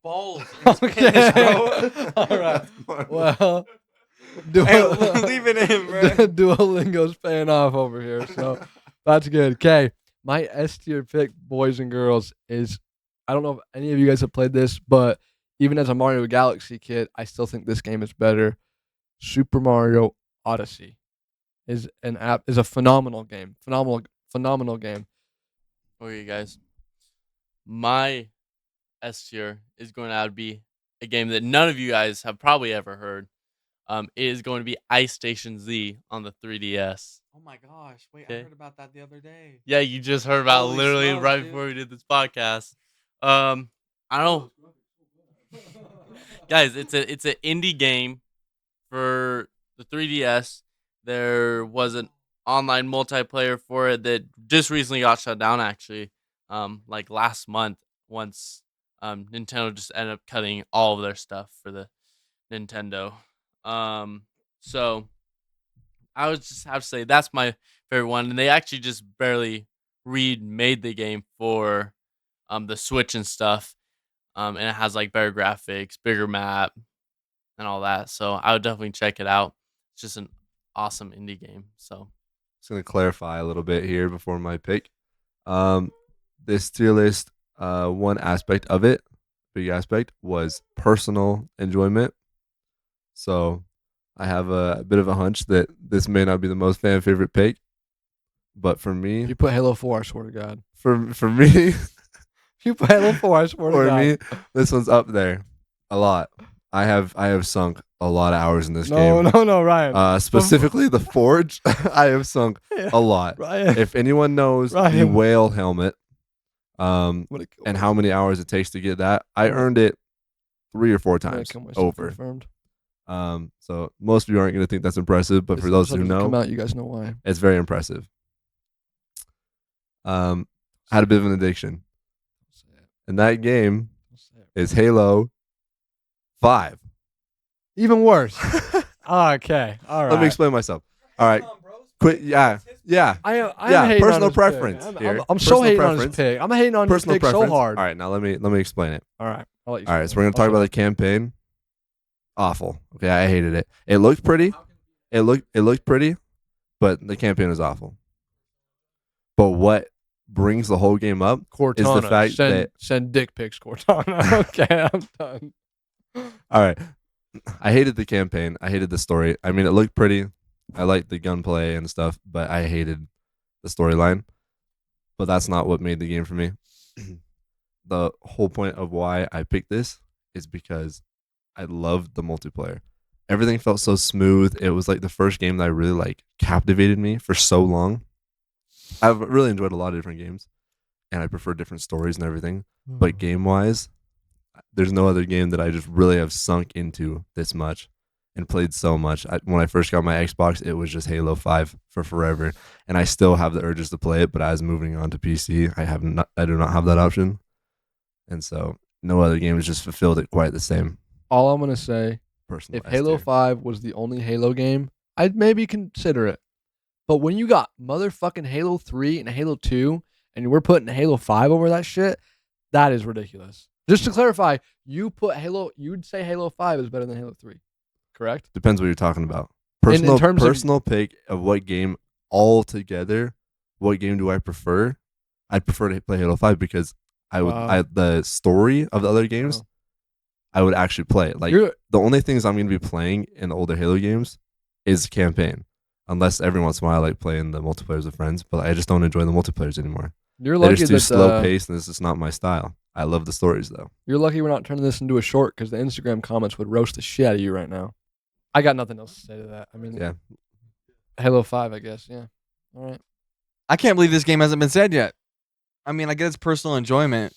Speaker 2: balls.
Speaker 1: Okay. All right. Well,
Speaker 2: leave it in, bro.
Speaker 1: Duolingo's paying off over here, so that's good. Okay, my S tier pick, boys and girls, is I don't know if any of you guys have played this, but even as a Mario Galaxy kid, I still think this game is better. Super Mario Odyssey is a phenomenal game. Phenomenal game.
Speaker 3: Okay, guys. My S tier is going to be a game that none of you guys have probably ever heard. It is going to be Ice Station Z on the 3DS.
Speaker 2: Oh my gosh! Wait, I heard about that the other day.
Speaker 3: Yeah, you just heard about it literally
Speaker 2: smokes,
Speaker 3: right
Speaker 2: dude.
Speaker 3: before we did this podcast. I don't know, guys. It's an indie game for the 3DS. There was an online multiplayer for it that just recently got shut down. Actually, like last month, once Nintendo just ended up cutting all of their stuff for the Nintendo. So I would just have to say that's my favorite one, and they actually just barely remade the game for the Switch and stuff. And it has like better graphics, bigger map, and all that. So I would definitely check it out. It's just an awesome indie game. So
Speaker 4: Just gonna clarify a little bit here before my pick. This tier list, one aspect of it, big aspect, was personal enjoyment. So I have a bit of a hunch that this may not be the most fan favorite pick, but for me,
Speaker 1: If you put Halo 4, I swear to God.
Speaker 4: for me,
Speaker 1: If you put Halo 4, I swear to
Speaker 4: for
Speaker 1: God.
Speaker 4: me, this one's up there a lot. I have sunk a lot of hours in this game.
Speaker 1: No, Ryan.
Speaker 4: Specifically the Forge, I have sunk a lot.
Speaker 1: Ryan.
Speaker 4: If anyone knows the
Speaker 1: Ryan.
Speaker 4: whale helmet, and how many hours it takes to get that. I earned it 3 or 4 times over.
Speaker 1: Confirmed.
Speaker 4: So most of you aren't going to think that's impressive, but for those who know,
Speaker 1: come out, you guys know why.
Speaker 4: it's very impressive. I had a bit of an addiction, and that game is Halo 5.
Speaker 5: Even worse. Okay. All right.
Speaker 4: Let me explain myself. All right. Quit. Yeah.
Speaker 5: I'm
Speaker 4: Yeah,
Speaker 5: hating
Speaker 4: personal
Speaker 5: on his
Speaker 4: preference
Speaker 5: pick.
Speaker 4: here.
Speaker 5: I'm so
Speaker 4: Personal
Speaker 5: hating on his
Speaker 4: preference.
Speaker 5: pick. I'm hating on his
Speaker 4: Personal
Speaker 5: pick so
Speaker 4: preference.
Speaker 5: hard.
Speaker 4: All right, now let me explain it.
Speaker 5: All right. I'll let you.
Speaker 4: All right, so we're gonna talk about the campaign. Awful. Okay, I hated it. It looked pretty. It looked pretty, but the campaign was awful. But what brings the whole game up
Speaker 1: Cortana.
Speaker 4: is the fact that
Speaker 1: send dick pics, Cortana. Okay, I'm done.
Speaker 4: all right, I hated the campaign. I hated the story. I mean, it looked pretty. I liked the gunplay and stuff, but I hated the storyline. But that's not what made the game for me. The whole point of why I picked this is because I loved the multiplayer. Everything felt so smooth. It was like the first game that I really like captivated me for so long. I've really enjoyed a lot of different games, and I prefer different stories and everything. But game-wise, there's no other game that I just really have sunk into this much and played so much. When I first got my Xbox, it was just Halo 5 for forever, and I still have the urges to play it. But as moving on to PC, I do not have that option, and so no other game has just fulfilled it quite the same.
Speaker 1: All I'm gonna say,
Speaker 4: Personal
Speaker 1: if Halo 5 was the only Halo game, I'd maybe consider it. But when you got motherfucking Halo 3 and Halo 2, and we're putting Halo 5 over that shit, that is ridiculous. Just to clarify, you'd say Halo 5 is better than Halo 3, correct?
Speaker 4: Depends what you're talking about.
Speaker 1: In terms of-
Speaker 4: Personal pick of what game altogether, what game do I prefer? I'd prefer to play Halo 5 because the story of the other games, I would actually play it. Like the only things I'm going to be playing in the older Halo games is campaign, unless every once in a while I like playing the multiplayers with friends. But I just don't enjoy the multiplayers anymore.
Speaker 1: You're lucky
Speaker 4: They're just too
Speaker 1: that
Speaker 4: slow paced, and this is not my style. I love the stories though.
Speaker 1: You're lucky we're not turning this into a short because the Instagram comments would roast the shit out of you right now. I got nothing else to say to that. I mean,
Speaker 4: Yeah,
Speaker 1: Halo 5, I guess. Yeah. All right.
Speaker 2: I can't believe this game hasn't been said yet. I mean, I guess personal enjoyment.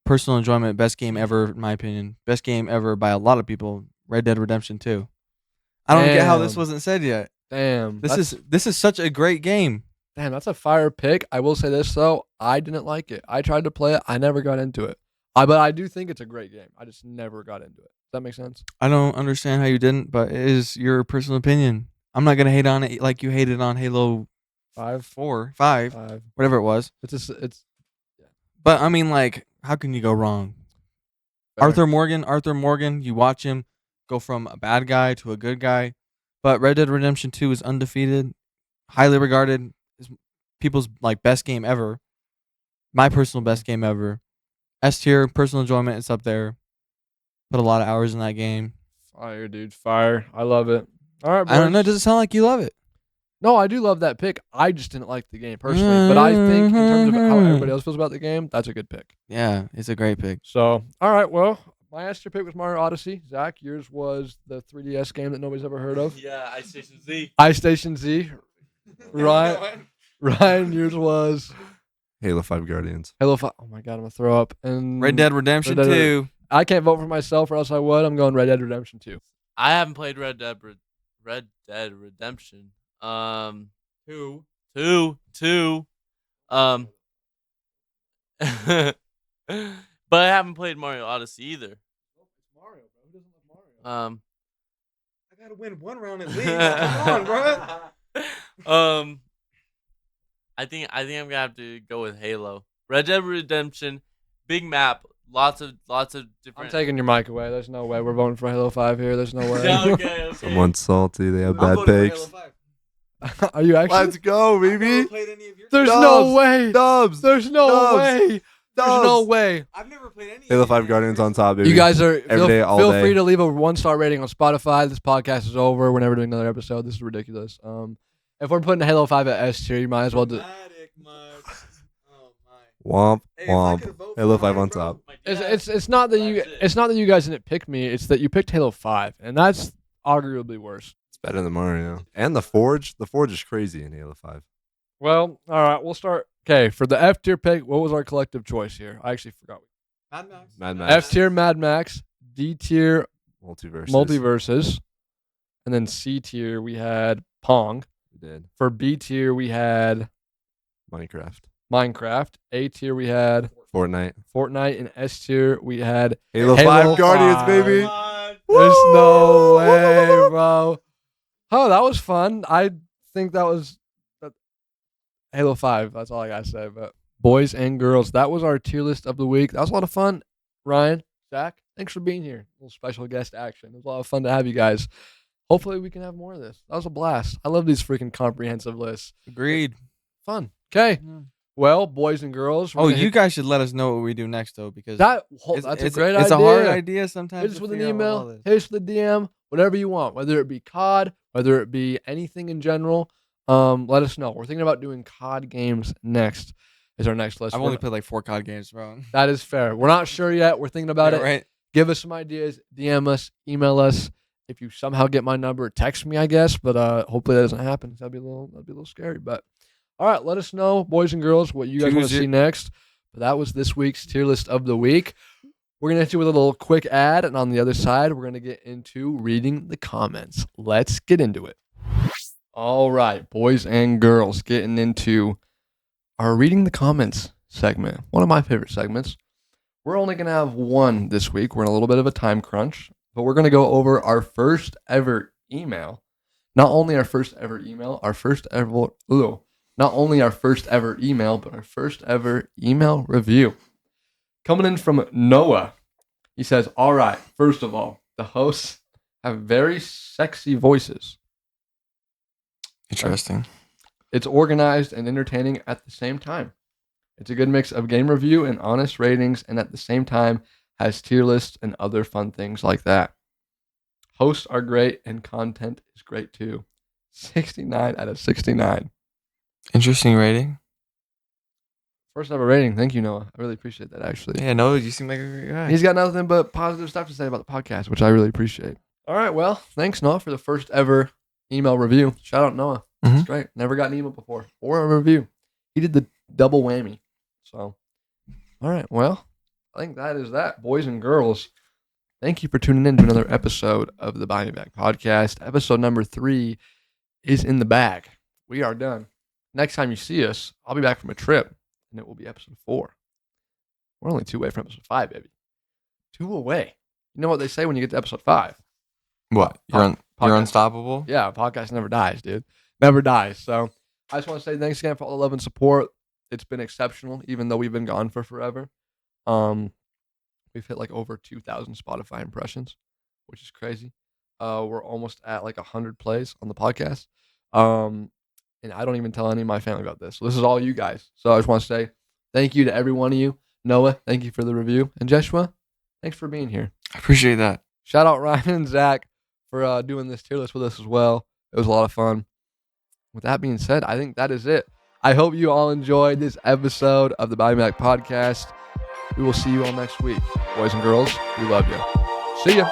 Speaker 2: Personal enjoyment, best game ever, in my opinion. Best game ever by a lot of people. Red Dead Redemption 2. I don't get how this wasn't said yet.
Speaker 1: Damn.
Speaker 2: This is such a great game.
Speaker 1: Damn, that's a fire pick. I will say this though, I didn't like it. I tried to play it. I never got into it. But I do think it's a great game. I just never got into it. Does that make sense?
Speaker 2: I don't understand how you didn't, but it is your personal opinion. I'm not gonna hate on it like you hated on Halo
Speaker 1: 5,
Speaker 2: 4, 5, whatever it was.
Speaker 1: It's.
Speaker 2: But I mean, like, how can you go wrong?
Speaker 1: Fair.
Speaker 2: Arthur Morgan, you watch him go from a bad guy to a good guy. But Red Dead Redemption 2 is undefeated, highly regarded, is people's like best game ever. My personal best game ever. S tier, personal enjoyment is up there. Put a lot of hours in that game.
Speaker 1: Fire, dude. Fire. I love it. All right, boys.
Speaker 2: I don't know. Does it sound like you love it?
Speaker 1: No, I do love that pick. I just didn't like the game personally. But I think in terms of how everybody else feels about the game, that's a good pick.
Speaker 2: Yeah, it's a great pick.
Speaker 1: So, all right, well, my S tier pick was Mario Odyssey. Zach, yours was the 3DS game that nobody's ever heard of.
Speaker 3: Yeah, iStation Z.
Speaker 1: iStation Z. Ryan, yours was
Speaker 4: Halo 5 Guardians.
Speaker 1: Halo 5. Oh my god, I'm gonna throw up. And
Speaker 2: Red Dead Redemption
Speaker 1: Red Dead
Speaker 2: 2.
Speaker 1: I can't vote for myself, or else I would. I'm going Red Dead Redemption 2.
Speaker 3: I haven't played Red Dead Redemption. Two. But I haven't played Mario Odyssey either.
Speaker 1: It's Mario, bro. Who doesn't love Mario?
Speaker 2: I gotta win one round at least. Come on, bro.
Speaker 3: I think I'm gonna have to go with Halo. Red Dead Redemption, big map, lots of
Speaker 1: I'm
Speaker 3: different.
Speaker 1: taking your mic away. There's no way we're voting for Halo 5 here. There's no way.
Speaker 3: Yeah, okay.
Speaker 4: Someone's salty. They have bad picks.
Speaker 1: Are you actually?
Speaker 4: Let's go, baby.
Speaker 1: There's
Speaker 4: Dubs.
Speaker 1: no way.
Speaker 4: Dubs.
Speaker 1: There's no
Speaker 4: Dubs.
Speaker 1: way. There's no way.
Speaker 2: I've never played any.
Speaker 4: Halo 5 Guardians on top, baby.
Speaker 1: You guys are
Speaker 4: Every day, all
Speaker 1: feel
Speaker 4: day.
Speaker 1: free to leave a 1-star rating on Spotify. This podcast is over. We're never doing another episode. This is ridiculous. If we're putting Halo 5 at S tier, you might as well do.
Speaker 4: Womp womp. Halo 5 on top.
Speaker 1: It's not that you guys didn't pick me. It's that you picked Halo 5, and that's arguably worse.
Speaker 4: It's better than Mario. And the Forge. The Forge is crazy in Halo 5.
Speaker 1: Well, all right. We'll start Okay, for the F tier pick, what was our collective choice here? I actually forgot.
Speaker 4: Mad Max.
Speaker 1: F tier Mad Max, D tier
Speaker 4: Multiverses.
Speaker 1: Multiverses, and then C tier we had Pong.
Speaker 4: We did.
Speaker 1: For B tier we had
Speaker 4: Minecraft.
Speaker 1: Minecraft. A tier we had
Speaker 4: Fortnite.
Speaker 1: and S tier we had
Speaker 4: Halo,
Speaker 1: Halo
Speaker 4: 5 Guardians,
Speaker 1: 5.
Speaker 4: baby.
Speaker 1: There's no way, bro. Oh, that was fun. I think that was Halo 5. That's all I gotta say. But boys and girls, that was our tier list of the week. That was a lot of fun. Ryan, Zach, thanks for being here. A little special guest action. It was a lot of fun to have you guys. Hopefully we can have more of this. That was a blast. I love these freaking comprehensive lists.
Speaker 2: Agreed.
Speaker 1: Fun. Okay. Well, boys and girls.
Speaker 2: Oh, you guys should let us know what we do next, though, because
Speaker 1: that's
Speaker 2: it's
Speaker 1: a great idea.
Speaker 2: It's a hard idea sometimes.
Speaker 1: Hit us with an email, hit us with a DM, whatever you want, whether it be COD, whether it be anything in general. Let us know. We're thinking about doing COD games next. Is our next list.
Speaker 2: I've only played like 4 COD games, bro.
Speaker 1: That is fair. We're not sure yet. We're thinking about it.
Speaker 2: Right.
Speaker 1: Give us some ideas. DM us. Email us. If you somehow get my number, text me, I guess. But hopefully that doesn't happen. That'd be a little scary. But all right, let us know, boys and girls, what you guys want to see next. But that was this week's tier list of the week. We're gonna hit you with a little quick ad, and on the other side, we're gonna get into reading the comments. Let's get into it. All right, boys and girls, getting into our reading the comments segment. One of my favorite segments. We're only gonna have one this week. We're in a little bit of a time crunch, but we're gonna go over our first ever email. Not only our first ever email, not only our first ever email, but our first ever email review. Coming in from Noah. He says, all right, first of all, the hosts have very sexy voices.
Speaker 2: Interesting.
Speaker 1: It's organized and entertaining at the same time. It's a good mix of game review and honest ratings, and at the same time has tier lists and other fun things like that. Hosts are great, and content is great too. 69 out of 69.
Speaker 2: Interesting rating.
Speaker 1: First ever rating. Thank you, Noah. I really appreciate that, actually.
Speaker 2: Yeah, Noah, you seem like a great guy.
Speaker 1: He's got nothing but positive stuff to say about the podcast, which I really appreciate. All right, well, thanks, Noah, for the first ever email review. Shout out, Noah. That's great. Never got an email before or a review. He did the double whammy. So, all right, well, I think that is that, boys and girls. Thank you for tuning in to another episode of the Buy Me Back podcast. Episode number 3 is in the bag. We are done. Next time you see us, I'll be back from a trip, and it will be episode 4. We're only 2 away from episode 5, baby. 2 away. You know what they say when you get to episode 5?
Speaker 2: What? You're unstoppable?
Speaker 1: Yeah, podcast never dies, dude. Never dies. So I just want to say thanks again for all the love and support. It's been exceptional, even though we've been gone for forever. We've hit like over 2,000 Spotify impressions, which is crazy. We're almost at like 100 plays on the podcast. And I don't even tell any of my family about this. So this is all you guys. So I just want to say thank you to every one of you. Noah, thank you for the review. And Joshua, thanks for being here.
Speaker 2: I appreciate that.
Speaker 1: Shout out Ryan and Zach for doing this tier list with us as well. It was a lot of fun. With that being said, I think that is it. I hope you all enjoyed this episode of the Buy Me Back podcast. We will see you all next week. Boys and girls, we love you. See ya.